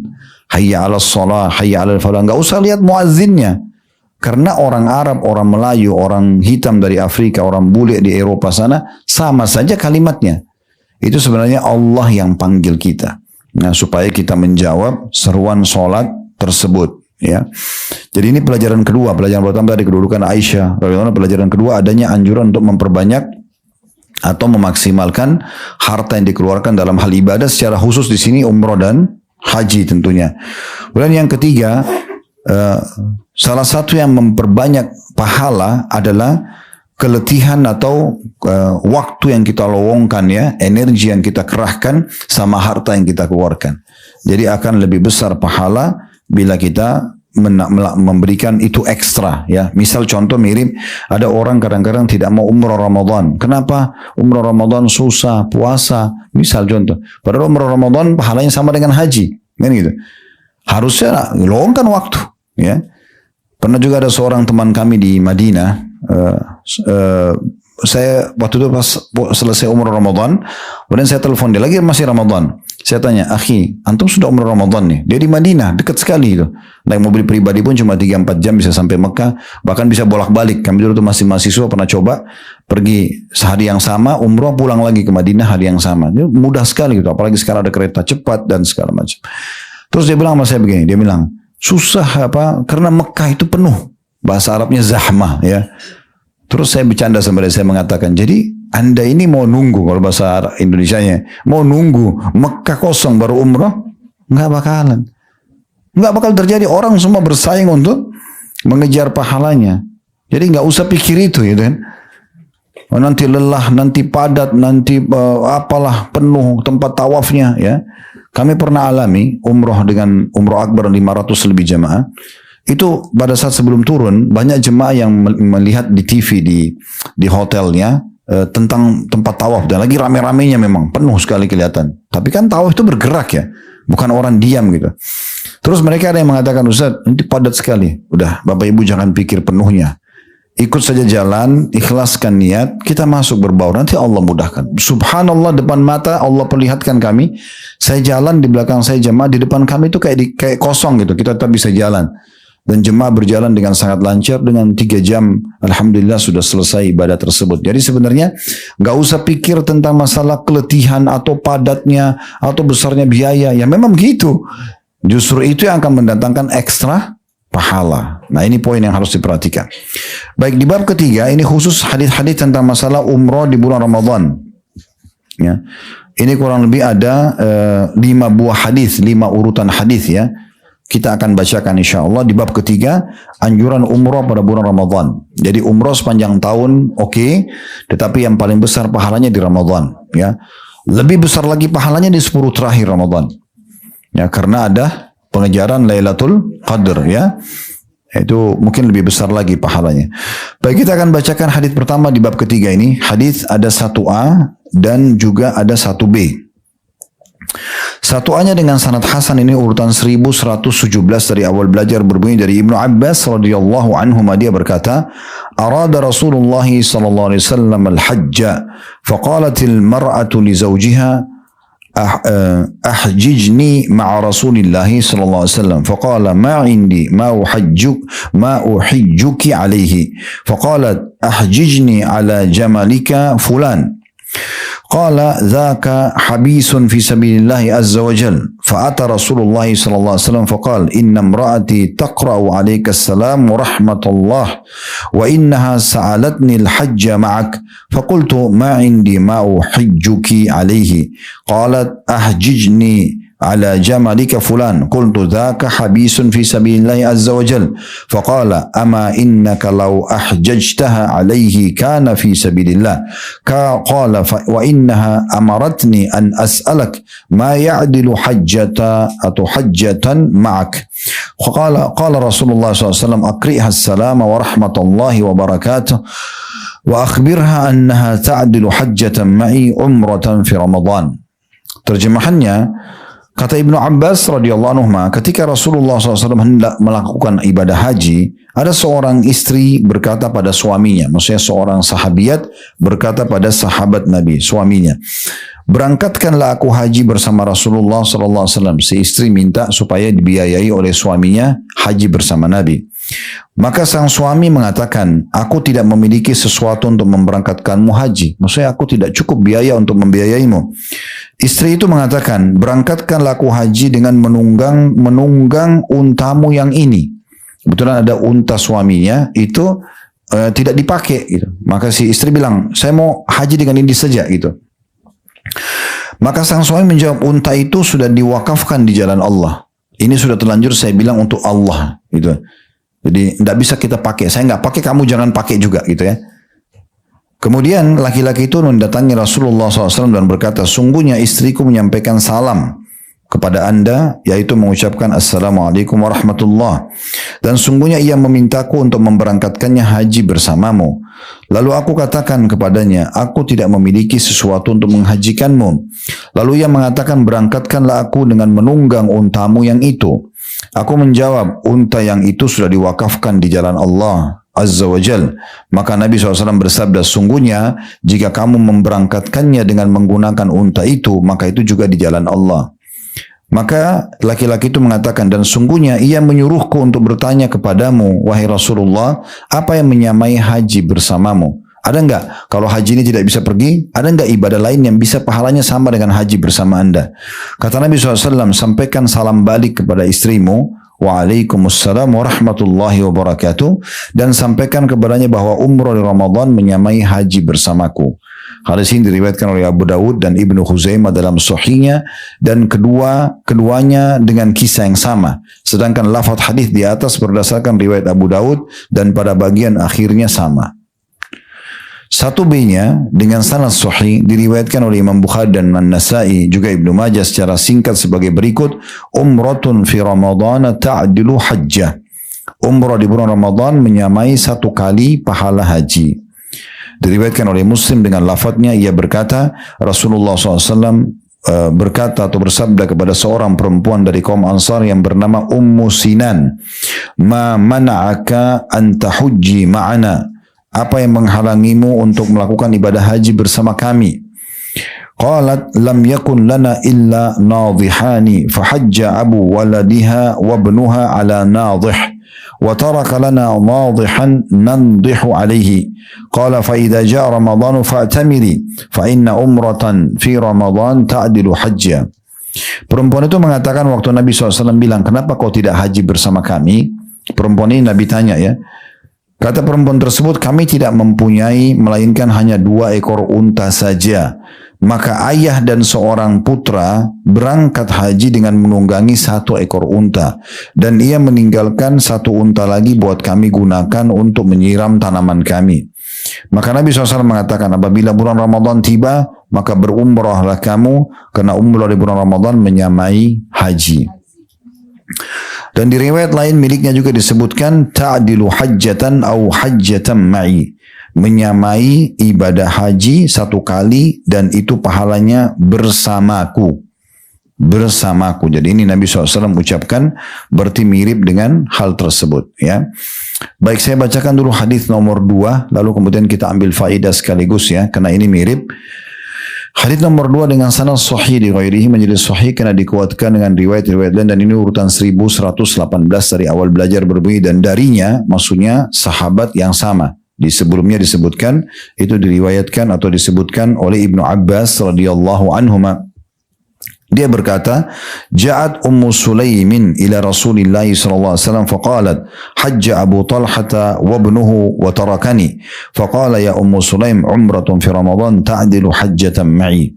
hayya 'alas shalah, hayya 'alal falah, enggak usah lihat muazzinnya. Karena orang Arab, orang Melayu, orang hitam dari Afrika, orang bule di Eropa sana, sama saja kalimatnya. Itu sebenarnya Allah yang panggil kita. Nah, supaya kita menjawab seruan sholat tersebut, ya. Jadi ini pelajaran kedua. Pelajaran pertama dari kedudukan Aisyah. Pelajaran kedua, adanya anjuran untuk memperbanyak atau memaksimalkan harta yang dikeluarkan dalam hal ibadah, secara khusus di sini umroh dan haji tentunya. Kemudian yang ketiga, salah satu yang memperbanyak pahala adalah keletihan atau waktu yang kita lowongkan, ya, energi yang kita kerahkan sama harta yang kita keluarkan. Jadi akan lebih besar pahala bila kita memberikan itu ekstra ya. Misal contoh mirip, ada orang kadang-kadang tidak mau umrah Ramadan. Kenapa? Umrah Ramadan susah, puasa. Misal contoh. Padahal umrah Ramadan pahalanya sama dengan haji. Kan gitu. Harusnya luangkan waktu ya. Pernah juga ada seorang teman kami di Madinah. Saya waktu itu pas selesai umrah Ramadan, kemudian saya telepon dia lagi masih Ramadan. Saya tanya, akhi, antum sudah umrah Ramadan nih? Dia di Madinah, dekat sekali itu. Naik mobil pribadi pun cuma 3-4 jam bisa sampai Mekah, bahkan bisa bolak-balik. Kami dulu tuh masih mahasiswa pernah coba pergi sehari yang sama, umrah pulang lagi ke Madinah hari yang sama. Itu mudah sekali gitu, apalagi sekarang ada kereta cepat dan segala macam. Terus dia bilang sama saya begini, dia bilang, susah apa? Karena Mekah itu penuh. Bahasa Arabnya zahmah ya. Terus saya bercanda sama dia, saya mengatakan, jadi Anda ini mau nunggu, kalau bahasa Indonesianya, mau nunggu Mekah kosong baru umrah? Nggak bakalan. Nggak bakal terjadi, orang semua bersaing untuk mengejar pahalanya. Jadi nggak usah pikir itu gitu kan. Nanti lelah, nanti padat, nanti apalah penuh tempat tawafnya ya. Kami pernah alami umrah dengan umrah akbar 500 lebih jamaah. Itu pada saat sebelum turun banyak jemaah yang melihat di TV di hotelnya tentang tempat tawaf dan lagi rame-ramenya memang penuh sekali kelihatan. Tapi kan tawaf itu bergerak ya, bukan orang diam gitu. Terus mereka ada yang mengatakan, Ustaz, nanti padat sekali. Udah, Bapak Ibu jangan pikir penuhnya. Ikut saja jalan, ikhlaskan niat, kita masuk berbaur, nanti Allah mudahkan. Subhanallah, depan mata Allah perlihatkan kami. Saya jalan, di belakang saya jemaah, di depan kami itu kayak kosong gitu, kita tetap bisa jalan. Dan jemaah berjalan dengan sangat lancar, dengan 3 jam alhamdulillah sudah selesai ibadah tersebut. Jadi sebenarnya gak usah pikir tentang masalah keletihan atau padatnya atau besarnya biaya. Ya memang gitu. Justru itu yang akan mendatangkan ekstra pahala. Nah ini poin yang harus diperhatikan. Baik, di bab ketiga ini khusus hadis-hadis tentang masalah umrah di bulan Ramadan. Ya. Ini kurang lebih ada 5 buah hadis, 5 urutan hadis ya. Kita akan bacakan insya Allah di bab ketiga, anjuran umrah pada bulan Ramadan. Jadi umrah sepanjang tahun oke, tetapi yang paling besar pahalanya di Ramadan. Ya, lebih besar lagi pahalanya di 10 terakhir Ramadan. Ya, karena ada pengejaran Lailatul Qadar ya. Itu mungkin lebih besar lagi pahalanya. Baik, kita akan bacakan hadis pertama di bab ketiga ini. Hadis ada 1A dan juga ada 1B. 1A-nya dengan sanad hasan ini urutan 1117 dari awal belajar berbunyi dari Ibnu Abbas radhiyallahu anhu, dia berkata, arada Rasulullah sallallahu alaihi wasallam al-hajj faqalat al-mar'atu li zawjiha ahjijni ma'a Rasulillah sallallahu alaihi wasallam faqala ma indi ma uhajjuki alaihi faqalat ahjijni ala jamalika fulan. قال ذاك حبيس في سبيل الله عز وجل فأتى رسول الله صلى الله عليه وسلم فقال إن امرأتي تقرأ عليك السلام ورحمة الله وإنها سألتني الحج معك فقلت ما عندي ما أحجك عليه قالت أحججني على جملك فلان قلت ذاك حبيس في سبيل الله عز وجل فقال أما إنك لو أحججتها عليه كان في سبيل الله قال وإنها أمرتني أن أسألك ما يعدل حجة معك قال رسول الله صلى الله عليه وسلم أقرئها السلام ورحمة الله وبركاته وأخبرها أنها تعدل حجة معي عمرة في رمضان. Terjemahannya, kata Ibnu Abbas radhiyallahu anhu, ketika Rasulullah SAW hendak melakukan ibadah haji, ada seorang istri berkata pada suaminya, maksudnya seorang sahabiat berkata pada sahabat Nabi, suaminya, berangkatkanlah aku haji bersama Rasulullah SAW. Si istri minta supaya dibiayai oleh suaminya haji bersama Nabi. Maka sang suami mengatakan, aku tidak memiliki sesuatu untuk memberangkatkanmu haji. Maksudnya aku tidak cukup biaya untuk membiayaimu. Istri itu mengatakan, berangkatkanlah aku haji dengan menunggang untamu yang ini. Kebetulan ada unta suaminya, itu tidak dipakai. Gitu. Maka si istri bilang, saya mau haji dengan ini saja. Gitu. Maka sang suami menjawab, unta itu sudah diwakafkan di jalan Allah. Ini sudah terlanjur saya bilang untuk Allah. Gitu. Jadi tidak bisa kita pakai. Saya nggak pakai, kamu jangan pakai juga gitu ya. Kemudian laki-laki itu mendatangi Rasulullah SAW dan berkata, sungguhnya istriku menyampaikan salam kepada anda, yaitu mengucapkan Assalamualaikum warahmatullah. Dan sungguhnya ia memintaku untuk memberangkatkannya haji bersamamu. Lalu aku katakan kepadanya, aku tidak memiliki sesuatu untuk menghajikanmu. Lalu ia mengatakan, berangkatkanlah aku dengan menunggang untamu yang itu. Aku menjawab, unta yang itu sudah diwakafkan di jalan Allah Azza wa Jal. Maka Nabi SAW bersabda, sungguhnya jika kamu memberangkatkannya dengan menggunakan unta itu, maka itu juga di jalan Allah. Maka laki-laki itu mengatakan, dan sungguhnya ia menyuruhku untuk bertanya kepadamu, wahai Rasulullah, apa yang menyamai haji bersamamu? Ada enggak? Kalau haji ini tidak bisa pergi, ada enggak ibadah lain yang bisa pahalanya sama dengan haji bersama anda? Kata Nabi SAW, sampaikan salam balik kepada istrimu, Waalaikumsalam warahmatullahi wabarakatuh, dan sampaikan kepadanya bahwa umrah di Ramadan menyamai haji bersamaku. Hadis ini diriwayatkan oleh Abu Dawud dan Ibnu Khuzaimah dalam Sahihnya, dan keduanya dengan kisah yang sama. Sedangkan lafaz hadis di atas berdasarkan riwayat Abu Dawud dan pada bagian akhirnya sama. 1B-nya dengan sanad sahih diriwayatkan oleh Imam Bukhari dan An-Nasai juga Ibnu Majah secara singkat sebagai berikut, umratun fi Ramadan ta'dilu hajjah. Umrah di bulan Ramadan menyamai satu kali pahala haji. Diriwayatkan oleh Muslim dengan lafadznya, ia berkata, Rasulullah SAW berkata atau bersabda kepada seorang perempuan dari kaum Ansar yang bernama Ummu Sinan, ma mana'aka an tahujji ma'ana, apa yang menghalangimu untuk melakukan ibadah haji bersama kami? Qalat lam yakun lana illa nadhihani fahajja abu waladiha wa ibnuha ala nadhih wa taraka lana nadihan nandihu alayhi. Qala fa idza jaa Ramadan fa'tamiri fa inna umratan fi Ramadan ta'dilu hajja. Perempuan itu mengatakan waktu Nabi SAW bilang, kenapa kau tidak haji bersama kami? Perempuan ini Nabi tanya ya. Kata perempuan tersebut, kami tidak mempunyai melainkan hanya 2 ekor unta saja. Maka ayah dan seorang putra berangkat haji dengan menunggangi 1 ekor unta. Dan ia meninggalkan 1 unta lagi buat kami gunakan untuk menyiram tanaman kami. Maka Nabi SAW mengatakan, apabila bulan Ramadan tiba, maka berumrahlah kamu, karena umrah di bulan Ramadan menyamai haji. Dan di riwayat lain miliknya juga disebutkan ta'dilu hajjatan au hajjatan ma'i, menyamai ibadah haji 1 kali dan itu pahalanya bersamaku. Jadi ini Nabi SAW ucapkan berarti mirip dengan hal tersebut ya. Baik, saya bacakan dulu hadis nomor 2 lalu kemudian kita ambil faedah sekaligus ya, karena ini mirip. Hadis nomor 2 dengan sanad sahih di ghairihi menjadi sahih karena dikuatkan dengan riwayat-riwayat lain, dan ini urutan 1118 dari awal belajar berbunyi, dan darinya maksudnya sahabat yang sama. Di sebelumnya disebutkan, itu diriwayatkan atau disebutkan oleh Ibnu Abbas radhiyallahu anhuma. Dia berkata, Ja'at Ummu Sulaimin ila Rasulillah sallallahu alaihi wasallam faqalat, hajja Abu Talhata wa ibnuhu wa tarakani. Faqala ya Ummu Sulaim, umratun fi Ramadan ta'dilu hajjatan ma'i.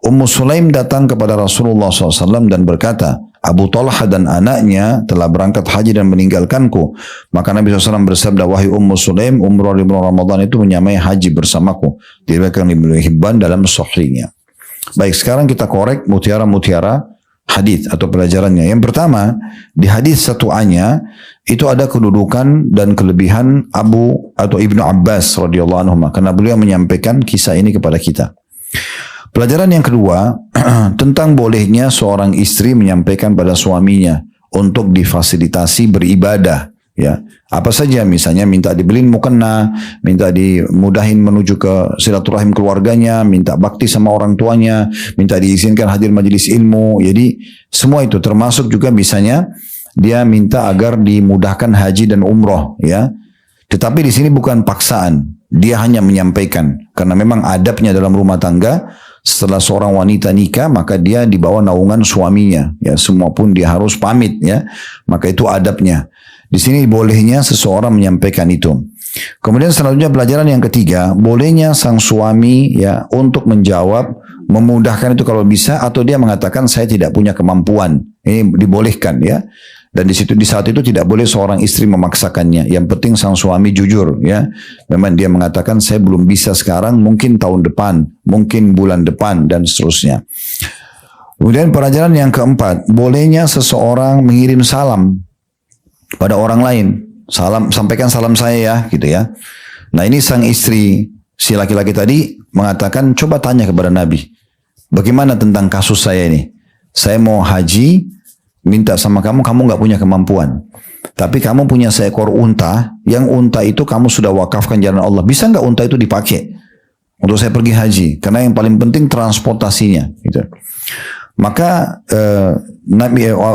Ummu Sulaim datang kepada Rasulullah SAW dan berkata, Abu Talha dan anaknya telah berangkat haji dan meninggalkanku. Maka Nabi SAW bersabda, wahai Ummu Sulaim, umrah di bulan Ramadan itu menyamai haji bersamaku. Diriwayatkan Ibnu Hibban dalam sahihnya. Baik, sekarang kita korek mutiara-mutiara hadis atau pelajarannya. Yang pertama, di hadis 1A-nya itu ada kedudukan dan kelebihan Abu atau Ibnu Abbas radhiyallahu anhu, karena beliau menyampaikan kisah ini kepada kita. Pelajaran yang kedua tentang bolehnya seorang istri menyampaikan pada suaminya untuk difasilitasi beribadah. Ya, apa saja, misalnya minta dibeliin mukena, minta dimudahin menuju ke silaturahim keluarganya, minta bakti sama orang tuanya, minta diizinkan hadir majelis ilmu. Jadi semua itu termasuk juga misalnya dia minta agar dimudahkan haji dan umroh ya. Tetapi di sini bukan paksaan, dia hanya menyampaikan karena memang adabnya dalam rumah tangga. Setelah seorang wanita nikah, maka dia di bawah naungan suaminya ya, semua pun dia harus pamit ya. Maka itu adabnya. Di sini bolehnya seseorang menyampaikan itu. Kemudian selanjutnya pelajaran yang ketiga, bolehnya sang suami ya untuk menjawab, memudahkan itu kalau bisa, atau dia mengatakan saya tidak punya kemampuan. Ini dibolehkan ya. Dan di saat itu tidak boleh seorang istri memaksakannya. Yang penting sang suami jujur ya. Memang dia mengatakan saya belum bisa sekarang, mungkin tahun depan, mungkin bulan depan dan seterusnya. Kemudian pelajaran yang keempat, bolehnya seseorang mengirim salam pada orang lain. Salam, sampaikan salam saya ya, gitu ya. Nah ini sang istri si laki-laki tadi mengatakan, coba tanya kepada Nabi, bagaimana tentang kasus saya ini? Saya mau haji, minta sama kamu, kamu nggak punya kemampuan. Tapi kamu punya seekor unta, yang unta itu kamu sudah wakafkan jalan Allah. Bisa nggak unta itu dipakai untuk saya pergi haji? Karena yang paling penting transportasinya. Gitu. Maka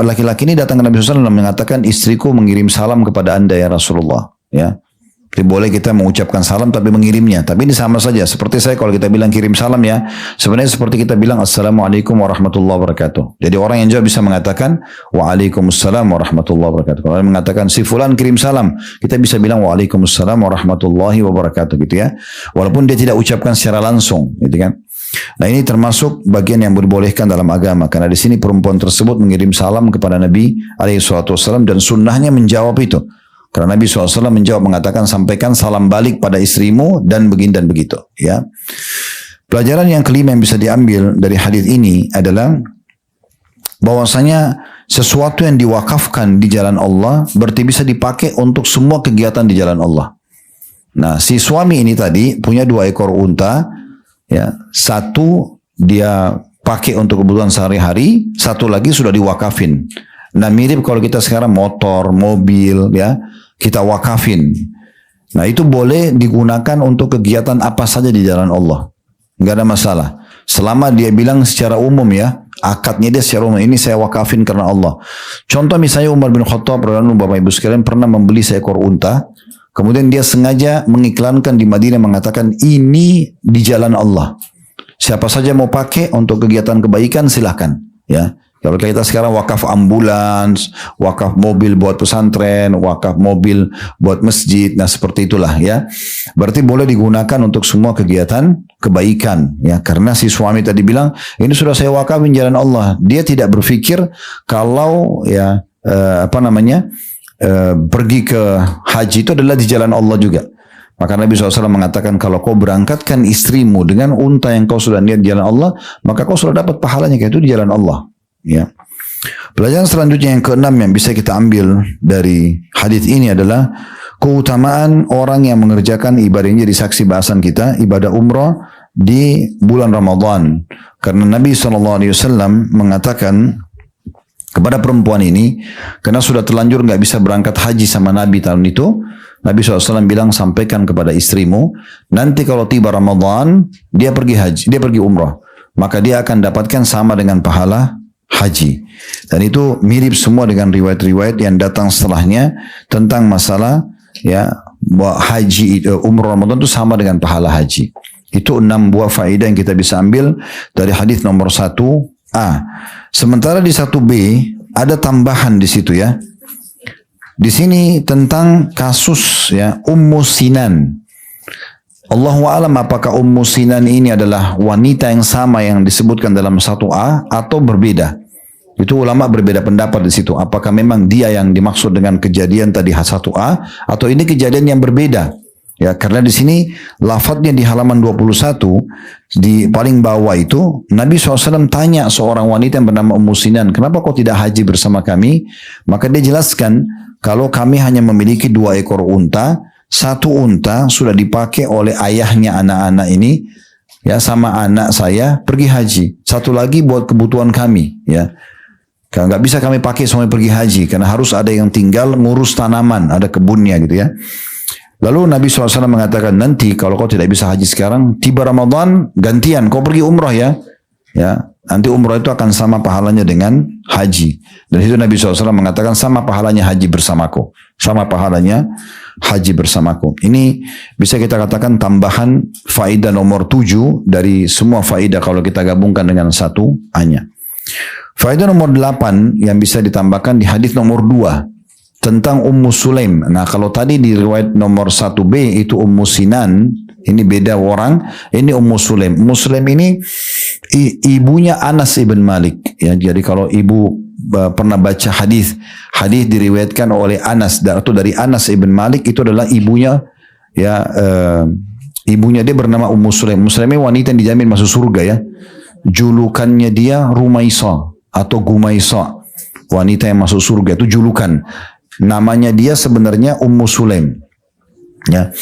laki-laki ini datang ke Nabi SAW dan mengatakan, istriku mengirim salam kepada anda ya Rasulullah. Ya. Jadi boleh kita mengucapkan salam tapi mengirimnya. Tapi ini sama saja. Seperti saya kalau kita bilang kirim salam ya. Sebenarnya seperti kita bilang Assalamualaikum warahmatullahi wabarakatuh. Jadi orang yang jawab bisa mengatakan Waalaikumsalam warahmatullahi wabarakatuh. Kalau orang mengatakan si fulan kirim salam, kita bisa bilang Waalaikumsalam warahmatullahi wabarakatuh gitu ya. Walaupun dia tidak ucapkan secara langsung gitu kan. Nah ini termasuk bagian yang dibolehkan dalam agama. Karena di sini perempuan tersebut mengirim salam kepada Nabi SAW dan sunnahnya menjawab itu. Karena Nabi SAW menjawab mengatakan sampaikan salam balik pada istrimu dan begini dan begitu. Ya. Pelajaran yang kelima yang bisa diambil dari hadis ini adalah bahwasanya sesuatu yang diwakafkan di jalan Allah berarti bisa dipakai untuk semua kegiatan di jalan Allah. Nah si suami ini tadi punya 2 ekor unta, ya, satu dia pakai untuk kebutuhan sehari-hari, satu lagi sudah diwakafin. Nah mirip kalau kita sekarang motor, mobil ya, kita wakafin. Nah itu boleh digunakan untuk kegiatan apa saja di jalan Allah. Nggak ada masalah. Selama dia bilang secara umum ya, akadnya dia secara umum, ini saya wakafin karena Allah. Contoh misalnya Umar bin Khattab, Bapak Ibu sekalian pernah membeli seekor unta. Kemudian dia sengaja mengiklankan di Madinah mengatakan ini di jalan Allah. Siapa saja mau pakai untuk kegiatan kebaikan silahkan. Ya. Kalau kita sekarang wakaf ambulans, wakaf mobil buat pesantren, wakaf mobil buat masjid, nah seperti itulah ya. Berarti boleh digunakan untuk semua kegiatan kebaikan ya. Karena si suami tadi bilang, ini sudah saya wakafin jalan Allah. Dia tidak berpikir kalau ya pergi ke haji itu adalah di jalan Allah juga. Maka Nabi SAW mengatakan kalau kau berangkatkan istrimu dengan unta yang kau sudah niat di jalan Allah, maka kau sudah dapat pahalanya kayak itu di jalan Allah. Ya. Pelajaran selanjutnya yang keenam yang bisa kita ambil dari hadis ini adalah keutamaan orang yang mengerjakan ibadah ini, jadi saksi bahasan kita, ibadah umrah di bulan Ramadan. Karena Nabi SAW mengatakan kepada perempuan ini, karena sudah terlanjur nggak bisa berangkat haji sama Nabi tahun itu, Nabi SAW bilang sampaikan kepada istrimu, nanti kalau tiba Ramadan dia pergi haji, dia pergi umrah, maka dia akan dapatkan sama dengan pahala haji. Dan itu mirip semua dengan riwayat-riwayat yang datang setelahnya tentang masalah ya haji umrah Ramadan itu sama dengan pahala haji. Itu 6 buah faedah yang kita bisa ambil dari hadis nomor 1A. Sementara di 1B ada tambahan di situ ya. Di sini tentang kasus ya Ummu Sinan. Allahu a'lam apakah Ummu Sinan ini adalah wanita yang sama yang disebutkan dalam 1A atau berbeda. Itu ulama berbeda pendapat di situ. Apakah memang dia yang dimaksud dengan kejadian tadi 1A atau ini kejadian yang berbeda. Ya, karena di sini lafadznya di halaman 21 di paling bawah itu Nabi SAW tanya seorang wanita yang bernama Ummu Sinan, kenapa kau tidak haji bersama kami? Maka dia jelaskan kalau kami hanya memiliki 2 ekor unta. 1 unta sudah dipakai oleh ayahnya anak-anak ini ya sama anak saya pergi haji. 1 lagi buat kebutuhan kami ya. Karena nggak bisa kami pakai sampai pergi haji karena harus ada yang tinggal ngurus tanaman, ada kebunnya gitu ya. Lalu Nabi SAW mengatakan nanti kalau kau tidak bisa haji sekarang tiba Ramadan gantian kau pergi umrah ya. Ya, nanti umrah itu akan sama pahalanya dengan haji. Dan itu Nabi SAW mengatakan sama pahalanya haji bersamaku. Sama pahalanya haji bersamaku. Ini bisa kita katakan tambahan faedah nomor 7 dari semua faedah kalau kita gabungkan dengan 1A-nya. Faedah nomor 8 yang bisa ditambahkan di hadis nomor 2 tentang Ummu Sulaim. Nah kalau tadi di riwayat nomor 1B itu Ummu Sinan, ini beda orang, ini Ummu Sulaim. Ummu Sulaim ini ibunya Anas ibn Malik. Ya, jadi kalau ibu pernah baca hadis diriwayatkan oleh Anas atau dari Anas ibn Malik itu adalah ibunya ya ibunya dia bernama Ummu Sulaim. Ummu Sulaim ini wanita yang dijamin masuk surga ya. julukannya dia Rumaisa atau Gumaisa, wanita yang masuk surga, itu julukan. Namanya dia sebenarnya Ummu Sulaim. Ya.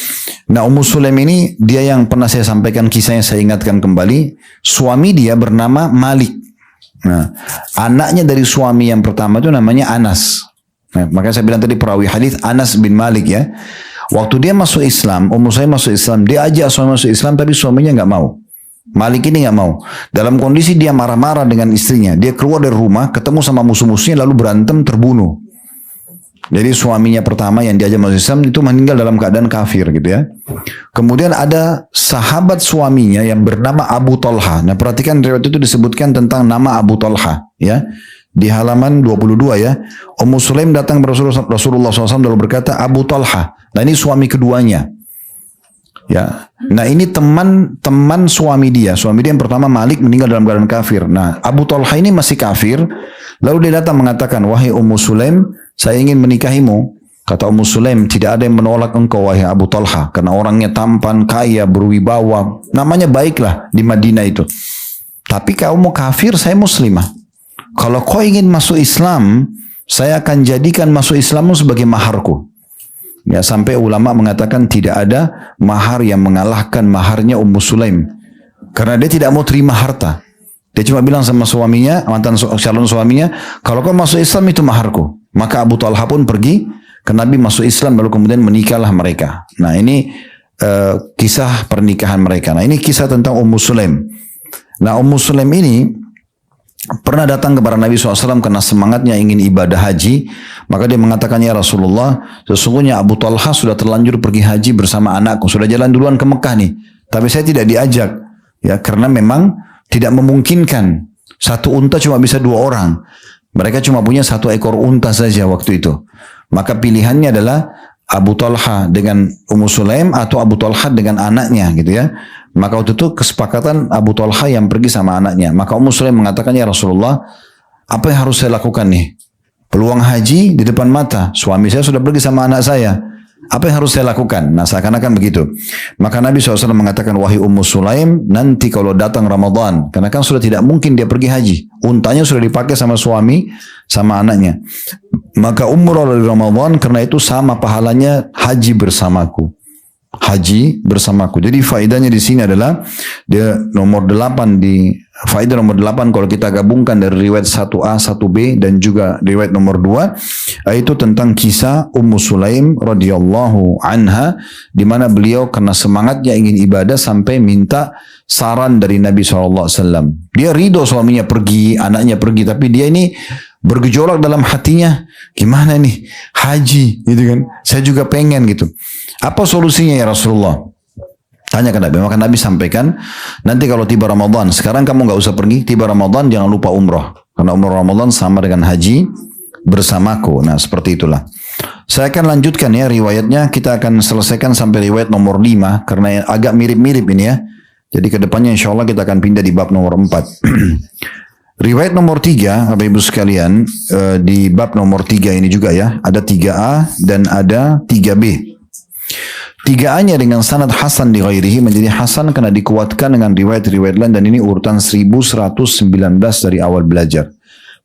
Nah, Ummu Sulaim ini dia yang pernah saya sampaikan kisahnya, saya ingatkan kembali. Suami dia bernama Malik. Nah, anaknya dari suami yang pertama itu namanya Anas. Nah, makanya saya bilang tadi perawi hadis Anas bin Malik ya. Waktu dia masuk Islam, Ummu Sulaim masuk Islam, dia ajak suami masuk Islam tapi suaminya nggak mau. Malik ini nggak mau. Dalam kondisi dia marah-marah dengan istrinya, dia keluar dari rumah, ketemu sama musuh-musuhnya, lalu berantem, terbunuh. Jadi suaminya pertama yang diajak masuk Islam itu meninggal dalam keadaan kafir gitu ya. Kemudian ada sahabat suaminya yang bernama Abu Talha. Nah perhatikan riwayat itu disebutkan tentang nama Abu Talha ya. Di halaman 22 ya. Ummu Sulaim datang ke Rasulullah SAW lalu berkata, Abu Talha. Nah ini suami keduanya. Ya, nah ini teman suami dia yang pertama Malik meninggal dalam keadaan kafir. Nah Abu Talha ini masih kafir, lalu dia datang mengatakan, wahai Ummu Sulaim, saya ingin menikahimu. Kata Ummu Sulaim, tidak ada yang menolak engkau wahai Abu Talha, karena orangnya tampan, kaya, berwibawa, namanya baiklah di Madinah itu. Tapi kamu kafir, saya muslimah. Kalau kau ingin masuk Islam, saya akan jadikan masuk Islammu sebagai maharku. Ya, sampai ulama mengatakan tidak ada mahar yang mengalahkan maharnya Ummu Sulaim. Karena dia tidak mau terima harta. Dia cuma bilang sama suaminya, mantan calon suaminya, kalau kau masuk Islam itu maharku. Maka Abu Talha pun pergi ke Nabi masuk Islam, lalu kemudian menikahlah mereka. Nah ini kisah pernikahan mereka. Nah ini kisah tentang Ummu Sulaim. Nah Ummu Sulaim ini pernah datang kepada Nabi SAW karena semangatnya ingin ibadah haji. Maka dia mengatakan, ya Rasulullah, sesungguhnya Abu Talha sudah terlanjur pergi haji bersama anakku. Sudah jalan duluan ke Mekah nih. Tapi saya tidak diajak. Ya, karena memang tidak memungkinkan. Satu unta cuma bisa 2 orang. Mereka cuma punya 1 ekor unta saja waktu itu. Maka pilihannya adalah Abu Talha dengan Ummu Sulaim atau Abu Talha dengan anaknya gitu ya. Maka waktu itu kesepakatan Abu Talha yang pergi sama anaknya. Maka Ummu Sulaim mengatakan, ya Rasulullah, apa yang harus saya lakukan nih? Peluang haji di depan mata. Suami saya sudah pergi sama anak saya. Apa yang harus saya lakukan? Nah seakan-akan begitu. Maka Nabi SAW mengatakan, wahai Ummu Sulaim, nanti kalau datang Ramadan, karena kan sudah tidak mungkin dia pergi haji. Untanya sudah dipakai sama suami, sama anaknya. Maka umrah dari Ramadan, karena itu sama pahalanya haji bersamaku. Haji bersamaku. Jadi faedahnya di sini adalah dia nomor 8 di faedah nomor 8 kalau kita gabungkan dari riwayat 1A, 1B dan juga riwayat nomor 2 itu tentang kisah Ummu Sulaim radhiyallahu anha di mana beliau karena semangatnya ingin ibadah sampai minta saran dari Nabi SAW. Dia ridho suaminya pergi, anaknya pergi, tapi dia ini bergejolak dalam hatinya, gimana nih haji gitu kan, saya juga pengen gitu. Apa solusinya ya Rasulullah? Tanya ke Nabi. Maka Nabi sampaikan, nanti kalau tiba Ramadan, sekarang kamu nggak usah pergi, tiba Ramadan jangan lupa umrah, karena umrah Ramadan sama dengan haji bersamaku. Nah seperti itulah. Saya akan lanjutkan ya riwayatnya, kita akan selesaikan sampai riwayat nomor 5 karena agak mirip-mirip ini ya. Jadi kedepannya insya Allah kita akan pindah di bab nomor 4. Riwayat nomor 3, Bapak Ibu sekalian, di bab nomor 3 ini juga ya, ada 3A dan ada 3B. 3A-nya dengan sanad hasan di ghairihi menjadi hasan karena dikuatkan dengan riwayat-riwayat lain dan ini urutan 1119 dari awal belajar.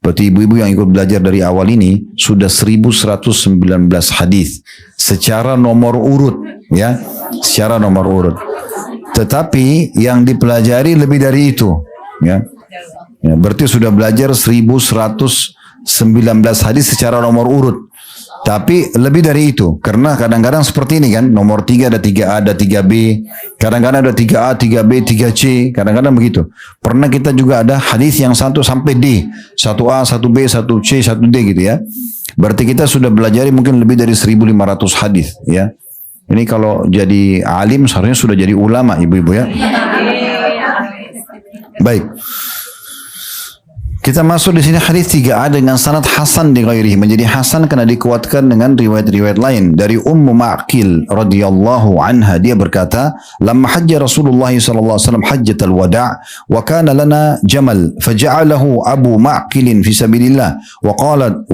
Berarti ibu-ibu yang ikut belajar dari awal ini sudah 1119 hadis secara nomor urut ya, secara nomor urut. Tetapi yang dipelajari lebih dari itu ya. Ya, berarti sudah belajar 1119 hadis secara nomor urut. Tapi lebih dari itu. Karena kadang-kadang seperti ini kan. Nomor 3 ada 3A, ada 3B. Kadang-kadang ada 3A, 3B, 3C. Kadang-kadang begitu. Pernah kita juga ada hadis yang 1 sampai D. 1A, 1B, 1C, 1D gitu ya. Berarti kita sudah belajar mungkin lebih dari 1500 hadis ya. Ini kalau jadi alim seharusnya sudah jadi ulama ibu-ibu ya. Baik. Kita masuk di sini hadis 3A dengan sanad hasan di ghairihi, menjadi hasan karena dikuatkan dengan riwayat-riwayat lain. Dari Ummu Ma'qil radhiyallahu anha, dia berkata, "Lamma hajja Rasulullah sallallahu alaihi wasallam hajjatal wada' wa kana lana jamal faja'alahu Abu Ma'qil fi sabilillah wa qalat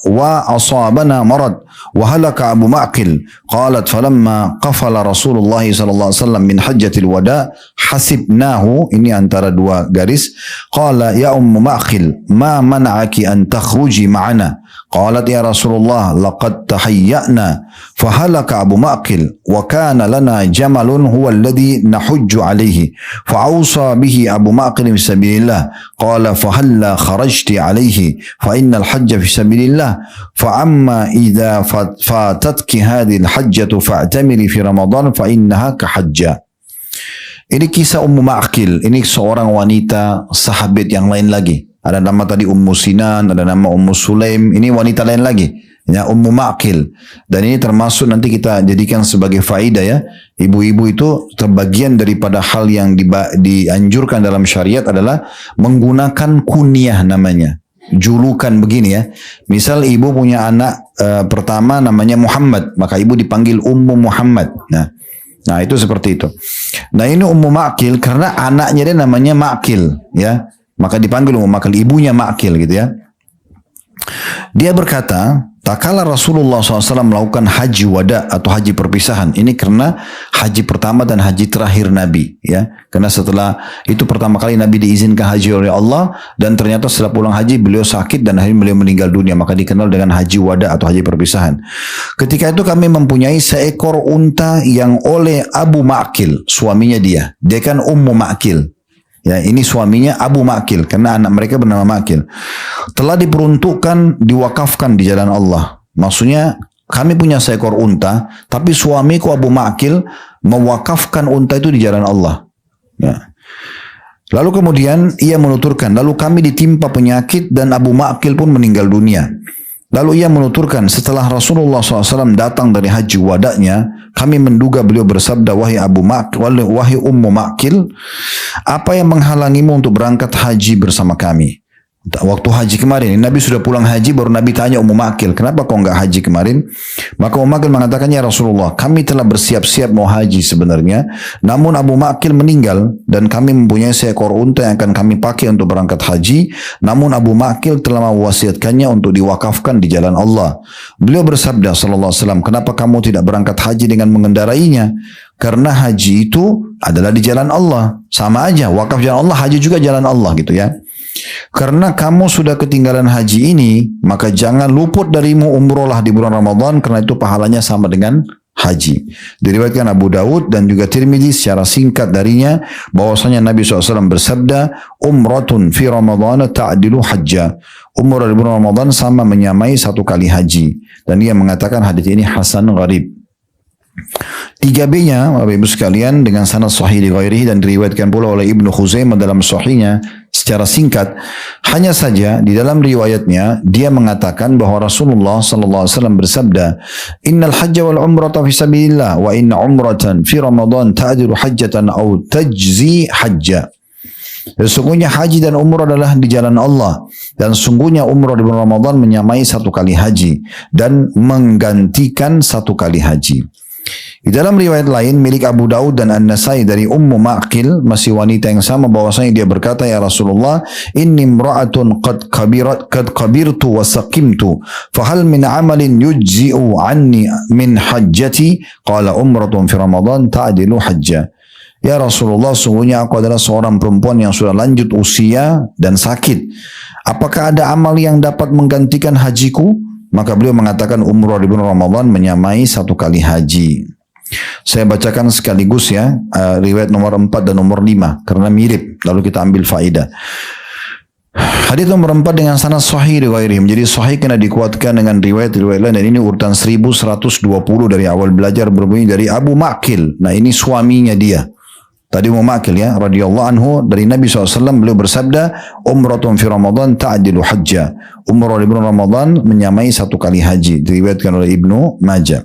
wa asabana marad wa halaka Abu Ma'qil." Qalat falamma qafala Rasulullah sallallahu alaihi wasallam min hajjatil wada' hasibnahu, ini antara dua garis, qala ya Ummu Ma'qil ما منعك أن تخرجي معنا قالت يا رسول الله لقد تهيأنا فهلك أبو مأقل وكان لنا جمل هو الذي نحج عليه فأوصى به أبو مأقل في سبيل الله قال فهلا خرجت عليه فإن الحج في سبيل الله فأما إذا فاتتك هذه الحجة فاعتمري في رمضان فإنها كحجة. Ini kisah Ummu Ma'qil. Ini seorang wanita sahabat yang lain lagi. Ada nama tadi Ummu Sinan, ada nama Ummu Sulaim. Ini wanita lain lagi, ya, Ummu Ma'qil. Dan ini termasuk nanti kita jadikan sebagai faedah, ya. Ibu-ibu itu terbagian daripada hal yang dianjurkan dalam syariat adalah menggunakan kunyah namanya. Julukan begini, ya. Misal ibu punya anak pertama namanya Muhammad, maka ibu dipanggil Ummu Muhammad. Nah itu seperti itu. Nah ini Ummu Ma'qil karena anaknya dia namanya Ma'qil, ya. Maka dipanggil Ummu Ma'qil, ibunya Ma'qil gitu, ya. Dia berkata, tak kala Rasulullah SAW melakukan haji wada atau haji perpisahan. Ini karena haji pertama dan haji terakhir Nabi, ya. Karena setelah itu pertama kali Nabi diizinkan haji oleh Allah, dan ternyata setelah pulang haji beliau sakit dan akhirnya beliau meninggal dunia, maka dikenal dengan haji wada atau haji perpisahan. Ketika itu kami mempunyai seekor unta yang oleh Abu Ma'qil, suaminya dia kan Ummu Ma'qil. Ya, ini suaminya Abu Ma'qil karena anak mereka bernama Ma'qil. Telah diperuntukkan, diwakafkan di jalan Allah. Maksudnya kami punya seekor unta, tapi suamiku Abu Ma'qil mewakafkan unta itu di jalan Allah. Ya. Lalu kemudian ia menuturkan, lalu kami ditimpa penyakit dan Abu Ma'qil pun meninggal dunia. Lalu ia menuturkan, setelah Rasulullah SAW datang dari haji wadanya, kami menduga beliau bersabda, wahai Abu Ma'qil, wahai Ummu Ma'qil, apa yang menghalangimu untuk berangkat haji bersama kami? Waktu haji kemarin, Nabi sudah pulang haji, baru Nabi tanya Ummu Ma'qil, kenapa kau enggak haji kemarin? Maka Ummu Ma'qil mengatakan, ya Rasulullah, kami telah bersiap-siap mau haji sebenarnya, namun Abu Ma'qil meninggal, dan kami mempunyai seekor unta yang akan kami pakai untuk berangkat haji, namun Abu Ma'qil telah mewasiatkannya untuk diwakafkan di jalan Allah. Beliau bersabda, sallallahu alaihi wasallam, kenapa kamu tidak berangkat haji dengan mengendarainya? Karena haji itu adalah di jalan Allah. Sama aja, wakaf jalan Allah, haji juga jalan Allah gitu, ya. Karena kamu sudah ketinggalan haji ini, maka jangan luput darimu umrohlah di bulan Ramadan, karena itu pahalanya sama dengan haji. Diriwayatkan Abu Dawud dan juga Tirmidzi secara singkat darinya, bahwasanya Nabi SAW bersabda, umratun fi Ramadan ta'dilu hajjah. Umrah di bulan Ramadan sama menyamai satu kali haji. Dan dia mengatakan hadis ini hasan gharib. 3B-nya, Bapak Ibu sekalian, dengan sanad sahih di ghairihi dan diriwayatkan pula oleh Ibnu Khuzaimah dalam sahihnya secara singkat. Hanya saja di dalam riwayatnya dia mengatakan bahwa Rasulullah sallallahu alaihi wasallam bersabda, "Innal hajja wal umrata fi sabilillah wa inna umratan fi Ramadan ta'dilu hajjatan aw tajzi hajja." Sesungguhnya haji dan umrah adalah di jalan Allah, dan sungguhnya umrah di bulan Ramadan menyamai satu kali haji dan menggantikan satu kali haji. Di dalam riwayat lain milik Abu Daud dan An-Nasai dari Ummu Ma'qil, masih wanita yang sama, bahwasanya dia berkata, ya Rasulullah, inni imra'atun qad kabirtu wa saqimtu, fahal min amalin yujzi'u anni min hajjati? Qala umratun fi Ramadan ta'dilu hajjah. Ya Rasulullah, sungguhnya aku adalah seorang perempuan yang sudah lanjut usia dan sakit. Apakah ada amal yang dapat menggantikan hajiku? Maka beliau mengatakan umrah di bulan Ramadan menyamai satu kali haji. Saya bacakan sekaligus, ya, riwayat nomor 4 dan nomor 5 karena mirip, lalu kita ambil faedah. Hadis nomor 4 dengan sanad sahih di ghairihi, menjadi sahih karena dikuatkan dengan riwayat-riwayat lain, dan ini urutan 1120 dari awal belajar, berbunyi dari Abu Ma'qil. Nah ini suaminya dia. Tadi Ummu Ma'qil, ya, radhiyallahu anhu, dari Nabi SAW beliau bersabda, umratun fi Ramadan ta'dilu hajjah. Umrah di bulan Ramadan menyamai satu kali haji. Diriwayatkan oleh Ibnu Majah.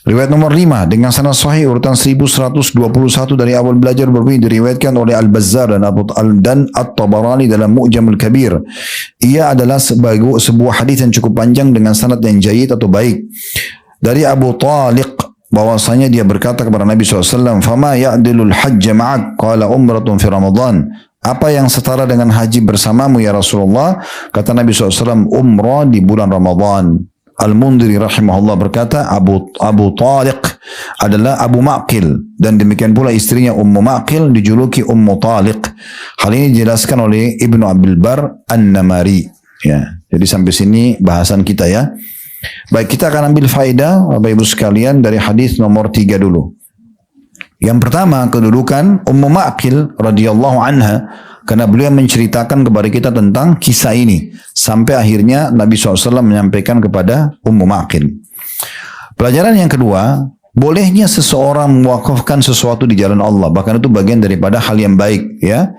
Riwayat nomor 5 dengan sanad sahih urutan 1121 dari awal belajar berbunyi diriwayatkan oleh Al-Bazzar dan At-Tabarani dalam Mu'jamul Kabir. Ia adalah sebuah hadis yang cukup panjang dengan sanad yang jayyid atau baik. Dari Abu Taliq bahwasanya dia berkata kepada Nabi SAW, "Fama ya'dilul hajj ma'ak?" Qala umratun fi Ramadan. Apa yang setara dengan haji bersamamu ya Rasulullah? Kata Nabi SAW, umrah di bulan Ramadan. Al-Mundhiri rahimahullah berkata, Abu Tariq adalah Abu Ma'qil dan demikian pula istrinya Ummu Ma'qil dijuluki Ummu Taliq. Hal ini dijelaskan oleh Ibnu Abdul Bar An-Namari. Ya, jadi sampai sini bahasan kita ya. Baik, kita akan ambil faedah Bapak Ibu sekalian dari hadis nomor 3 dulu. Yang pertama, kedudukan Ummu Ma'qil radhiyallahu anha, karena beliau menceritakan kepada kita tentang kisah ini. Sampai akhirnya Nabi SAW menyampaikan kepada Ummu Ma'qil. Pelajaran yang kedua, bolehnya seseorang mewakafkan sesuatu di jalan Allah. Bahkan itu bagian daripada hal yang baik. Ya.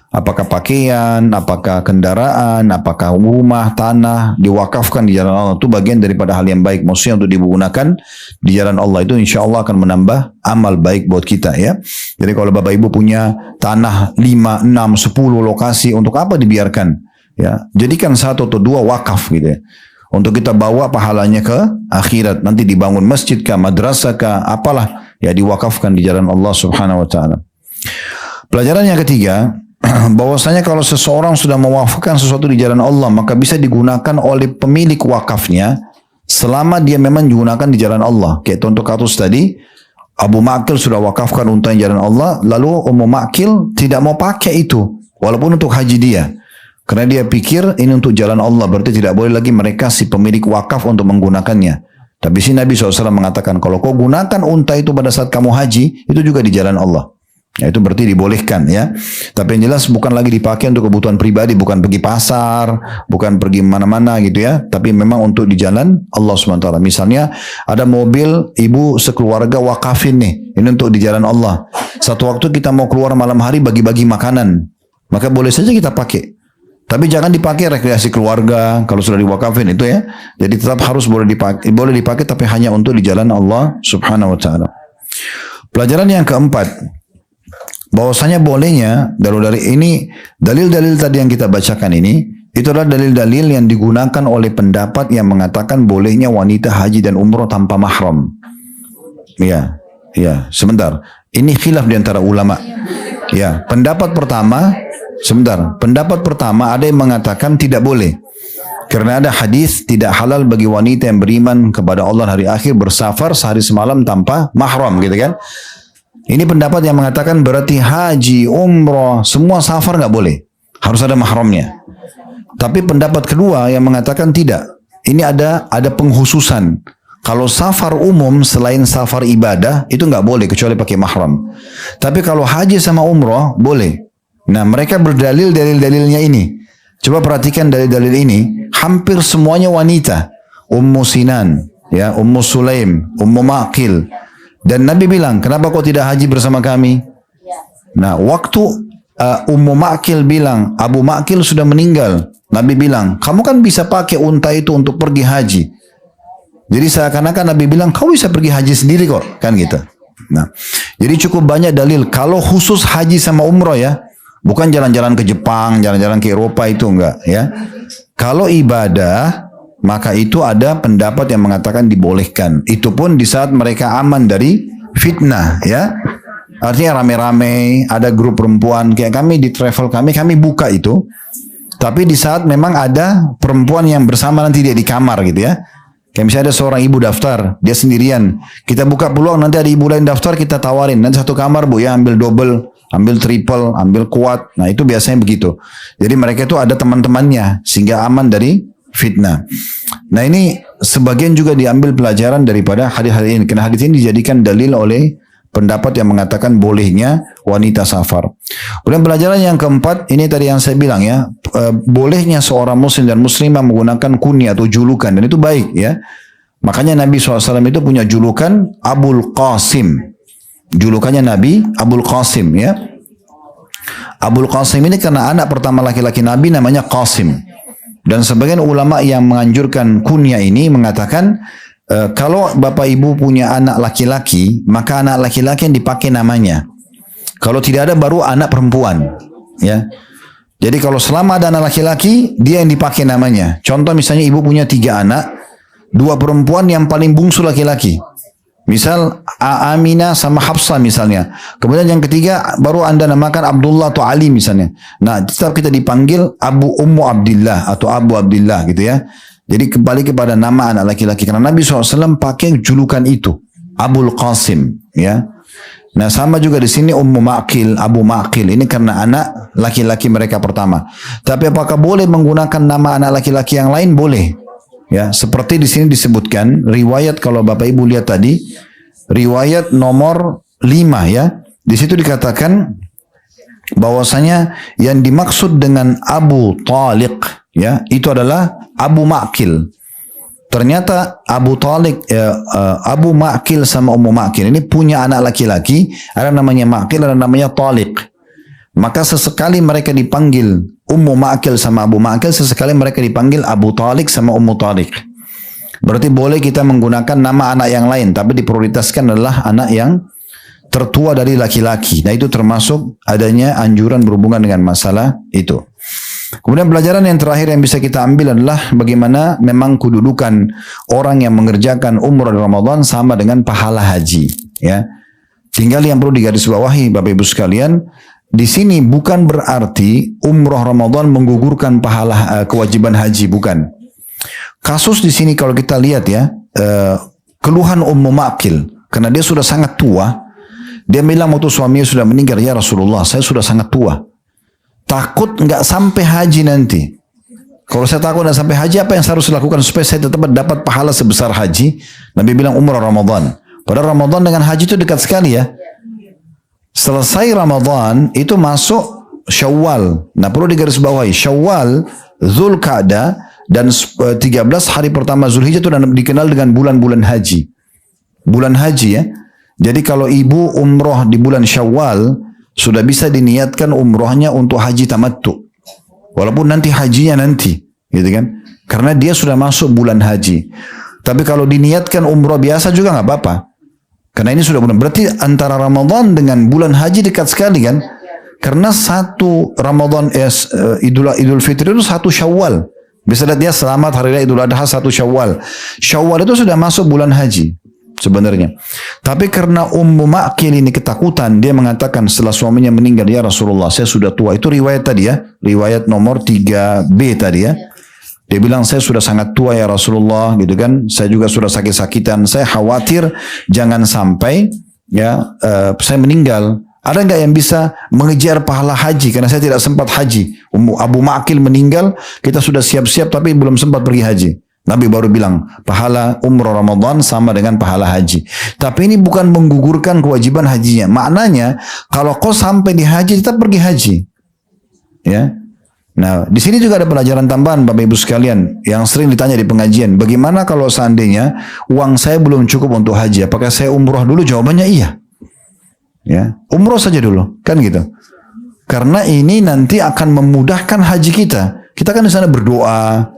Apakah pakaian, apakah kendaraan, apakah rumah, tanah, diwakafkan di jalan Allah. Itu bagian daripada hal yang baik. Maksudnya untuk digunakan di jalan Allah. Itu insya Allah akan menambah amal baik buat kita ya. Jadi kalau Bapak Ibu punya tanah 5, 6, 10 lokasi, untuk apa dibiarkan? Ya, jadikan 1 atau 2 wakaf gitu ya. Untuk kita bawa pahalanya ke akhirat. Nanti dibangun masjid kah, madrasah kah, apalah. Ya diwakafkan di jalan Allah subhanahu wa ta'ala. Pelajaran yang ketiga, bahwasanya kalau seseorang sudah mewakafkan sesuatu di jalan Allah, maka bisa digunakan oleh pemilik wakafnya selama dia memang digunakan di jalan Allah. Kayak contoh kasus tadi, Abu Ma'qil sudah wakafkan unta di jalan Allah, lalu Ummu Ma'qil tidak mau pakai itu, walaupun untuk haji dia. Karena dia pikir ini untuk jalan Allah, berarti tidak boleh lagi mereka si pemilik wakaf untuk menggunakannya. Tapi si Nabi SAW mengatakan, kalau kau gunakan unta itu pada saat kamu haji, itu juga di jalan Allah. Ya, itu berarti dibolehkan ya. Tapi yang jelas bukan lagi dipakai untuk kebutuhan pribadi, bukan pergi pasar, bukan pergi mana-mana gitu ya. Tapi memang untuk di jalan Allah SWT. Misalnya ada mobil ibu sekeluarga wakafin nih, ini untuk di jalan Allah. Satu waktu kita mau keluar malam hari bagi-bagi makanan, maka boleh saja kita pakai. Tapi jangan dipakai rekreasi keluarga kalau sudah diwakafin itu ya. Jadi tetap harus boleh dipakai tapi hanya untuk di jalan Allah Subhanahu wa taala. Pelajaran yang keempat, bahwasanya bolehnya dari ini dalil-dalil tadi yang kita bacakan ini itu adalah dalil-dalil yang digunakan oleh pendapat yang mengatakan bolehnya wanita haji dan umroh tanpa mahram. Ya, sebentar. Ini khilaf di antara ulama. Ya, pendapat pertama ada yang mengatakan tidak boleh. Karena ada hadis tidak halal bagi wanita yang beriman kepada Allah hari akhir bersafar sehari semalam tanpa mahram gitu kan. Ini pendapat yang mengatakan berarti haji, umrah, semua safar nggak boleh. Harus ada mahramnya. Tapi pendapat kedua yang mengatakan tidak. Ini ada penghususan. Kalau safar umum selain safar ibadah, itu nggak boleh kecuali pakai mahram. Tapi kalau haji sama umrah, boleh. Nah mereka berdalil dalil-dalilnya ini. Coba perhatikan dalil-dalil ini. Hampir semuanya wanita. Ummu Sinan, ya, Ummu Sulaim, Ummu Ma'qil. Dan Nabi bilang, kenapa kau tidak haji bersama kami? Nah, waktu Ummu Ma'qil bilang, Abu Ma'qil sudah meninggal. Nabi bilang, kamu kan bisa pakai unta itu untuk pergi haji. Jadi seakan-akan Nabi bilang, kau bisa pergi haji sendiri kok. Kan gitu. Nah, jadi cukup banyak dalil. Kalau khusus haji sama umroh ya, bukan jalan-jalan ke Jepang, jalan-jalan ke Eropa itu enggak ya. Kalau ibadah, maka itu ada pendapat yang mengatakan dibolehkan. Itu pun di saat mereka aman dari fitnah ya. Artinya rame-rame, ada grup perempuan. Kayak kami di travel kami buka itu. Tapi di saat memang ada perempuan yang bersama nanti dia di kamar gitu ya. Kayak misalnya ada seorang ibu daftar, dia sendirian. Kita buka peluang nanti ada ibu lain daftar, kita tawarin. Nanti satu kamar bu ya, ambil double, ambil triple, ambil kuat. Nah itu biasanya begitu. Jadi mereka itu ada teman-temannya sehingga aman dari fitnah. Nah ini sebagian juga diambil pelajaran daripada hadis-hadis ini. Karena hadis ini dijadikan dalil oleh pendapat yang mengatakan bolehnya wanita safar. Kemudian pelajaran yang keempat, ini tadi yang saya bilang ya, bolehnya seorang muslim dan muslimah menggunakan kunyah atau julukan. Dan itu baik ya. Makanya Nabi SAW itu punya julukan Abul Qasim. Julukannya Nabi Abul Qasim ya. Abul Qasim ini karena anak pertama laki-laki Nabi namanya Qasim. Dan sebagian ulama yang menganjurkan kunyah ini mengatakan kalau bapak ibu punya anak laki-laki, maka anak laki-laki yang dipakai namanya. Kalau tidak ada baru anak perempuan. Ya. Jadi kalau selama ada anak laki-laki, dia yang dipakai namanya. Contoh misalnya ibu punya 3 anak, 2 perempuan, yang paling bungsu laki-laki. Misal Aminah sama Hafsah misalnya. Kemudian yang ketiga baru anda namakan Abdullah atau Ali misalnya. Nah tetap kita dipanggil Abu Ummu Abdillah atau Abu Abdillah gitu ya. Jadi kembali kepada nama anak laki-laki. Karena Nabi SAW pakai julukan itu. Abul Qasim. Ya. Nah sama juga di sini Ummu Ma'qil, Abu Ma'qil. Ini karena anak laki-laki mereka pertama. Tapi apakah boleh menggunakan nama anak laki-laki yang lain? Boleh. Ya, seperti di sini disebutkan riwayat, kalau Bapak Ibu lihat tadi, riwayat nomor 5 ya. Di situ dikatakan bahwasanya yang dimaksud dengan Abu Taliq ya, itu adalah Abu Ma'qil. Ternyata Abu Taliq Abu Ma'qil sama Ummu Ma'qil ini punya anak laki-laki, ada namanya Ma'qil, ada namanya Taliq. Maka sesekali mereka dipanggil Ummu Ma'qil sama Abu Ma'qil, sesekali mereka dipanggil Abu Taliq sama Ummu Taliq. Berarti boleh kita menggunakan nama anak yang lain, tapi diprioritaskan adalah anak yang tertua dari laki-laki. Nah itu termasuk adanya anjuran berhubungan dengan masalah itu. Kemudian pelajaran yang terakhir yang bisa kita ambil adalah bagaimana memang kedudukan orang yang mengerjakan umrah di Ramadan sama dengan pahala haji. Ya, tinggal yang perlu digarisbawahi Bapak Ibu sekalian, di sini bukan berarti umrah Ramadan menggugurkan pahala kewajiban haji, bukan. Kasus di sini kalau kita lihat ya, keluhan Ummu Ma'qil, karena dia sudah sangat tua, dia bilang waktu suaminya sudah meninggal, ya Rasulullah, saya sudah sangat tua. Takut nggak sampai haji nanti. Kalau saya takut nggak sampai haji, apa yang saya harus lakukan supaya saya tetap dapat pahala sebesar haji? Nabi bilang umrah Ramadan. Padahal Ramadan dengan haji itu dekat sekali ya. Selesai Ramadan itu masuk Syawal. Nah perlu digarisbawahi, Syawal, Zulqa'dah dan 13 hari pertama Zulhijjah itu dikenal dengan bulan-bulan haji. Bulan haji ya. Jadi kalau ibu umroh di bulan Syawal, sudah bisa diniatkan umrohnya untuk haji tamattu. Walaupun nanti hajinya nanti, gitu kan? Karena dia sudah masuk bulan haji. Tapi kalau diniatkan umroh biasa juga nggak apa-apa. Karena ini sudah bulan. Berarti antara Ramadan dengan bulan haji dekat sekali kan? Karena satu Ramadan Idul Fitri itu 1 Syawal. Bisa lihat dia selamat hari raya Idul Adha 1 Syawal. Syawal itu sudah masuk bulan haji sebenarnya. Tapi karena Ummu Ma'qil ini ketakutan, dia mengatakan setelah suaminya meninggal, ya Rasulullah saya sudah tua. Itu riwayat tadi ya, riwayat nomor 3B tadi ya. Dia bilang saya sudah sangat tua ya Rasulullah gitu kan. Saya juga sudah sakit-sakitan. Saya khawatir jangan sampai ya saya meninggal. Ada nggak yang bisa mengejar pahala haji? Karena saya tidak sempat haji. Abu Ma'qil meninggal, kita sudah siap-siap tapi belum sempat pergi haji. Nabi baru bilang, pahala umrah Ramadan sama dengan pahala haji. Tapi ini bukan menggugurkan kewajiban hajinya. Maknanya, kalau kau sampai di haji, tetap pergi haji. Ya. Nah, di sini juga ada pelajaran tambahan Bapak Ibu sekalian yang sering ditanya di pengajian. Bagaimana kalau seandainya uang saya belum cukup untuk haji? Apakah saya umrah dulu? Jawabannya iya. Ya, umrah saja dulu, kan gitu. Karena ini nanti akan memudahkan haji kita. Kita kan di sana berdoa.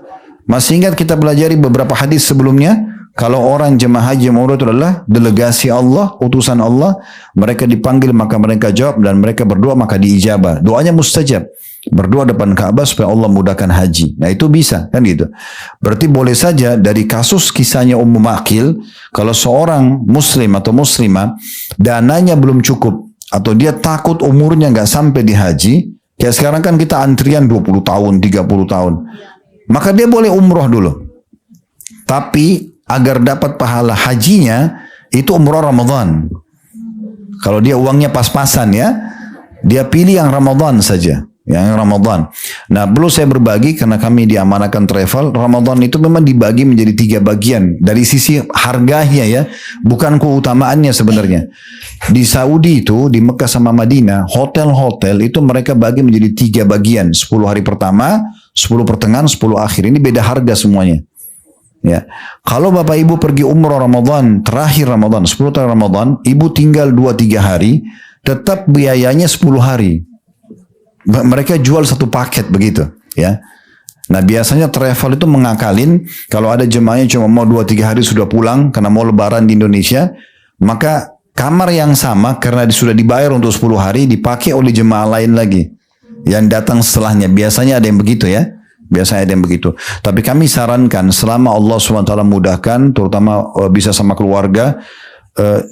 Masih ingat kita pelajari beberapa hadis sebelumnya, kalau orang jemaah haji umrah itu adalah delegasi Allah, utusan Allah, mereka dipanggil maka mereka jawab, dan mereka berdoa maka diijabah. Doanya mustajab. Berdoa depan Ka'bah supaya Allah mudahkan haji. Nah itu bisa kan gitu. Berarti boleh saja dari kasus kisahnya Ummu Ma'qil, kalau seorang muslim atau muslimah dananya belum cukup atau dia takut umurnya nggak sampai di haji, kayak sekarang kan kita antrian 20 tahun, 30 tahun. Maka dia boleh umroh dulu. Tapi agar dapat pahala hajinya, itu umroh Ramadan. Kalau dia uangnya pas-pasan ya, dia pilih yang Ramadan saja. Yang Ramadan. Nah perlu saya berbagi karena kami diamanakan travel. Ramadan itu memang dibagi menjadi 3 bagian. Dari sisi harganya ya, bukan keutamaannya sebenarnya. Di Saudi itu, di Mekah sama Madinah, hotel-hotel itu mereka bagi menjadi 3 bagian. 10 hari pertama, 10 pertengahan, 10 akhir. Ini beda harga semuanya. Ya, kalau Bapak Ibu pergi umrah Ramadan, terakhir Ramadan, 10 tahun Ramadan, Ibu tinggal 2-3 hari, tetap biayanya 10 hari. Mereka jual satu paket begitu, ya. Nah biasanya travel itu mengakalin kalau ada jemaahnya cuma mau 2-3 hari sudah pulang karena mau lebaran di Indonesia, maka kamar yang sama karena sudah dibayar untuk 10 hari dipakai oleh jemaah lain lagi yang datang setelahnya. Biasanya ada yang begitu ya. Biasanya ada yang begitu. Tapi kami sarankan selama Allah SWT mudahkan, terutama bisa sama keluarga,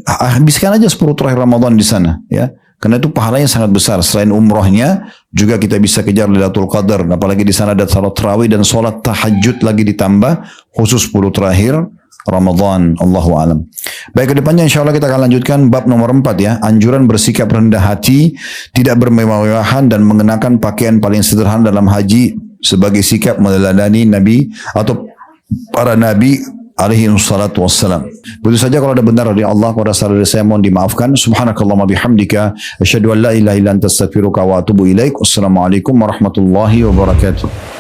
habiskan aja 10 terakhir Ramadan di sana ya. Karena itu pahalanya sangat besar. Selain umrohnya, juga kita bisa kejar Lailatul Qadar. Apalagi di sana ada salat tarawih dan salat tahajud lagi ditambah, khusus 10 terakhir Ramadan. Allahu a'lam. Baik, ke depannya insya Allah kita akan lanjutkan bab nomor 4 ya. Anjuran bersikap rendah hati, tidak bermewah-mewahan dan mengenakan pakaian paling sederhana dalam haji sebagai sikap meneladani Nabi atau para Nabi alaihi wassalatu wassalam. Begitu saja, kalau ada benar dari Allah, kalau ada salah dari saya mohon dimaafkan. Subhanakallahumma bihamdika asyhadu an la ilaha illa anta astaghfiruka wa atubu ilaik. Wassalamualaikum warahmatullahi wabarakatuh.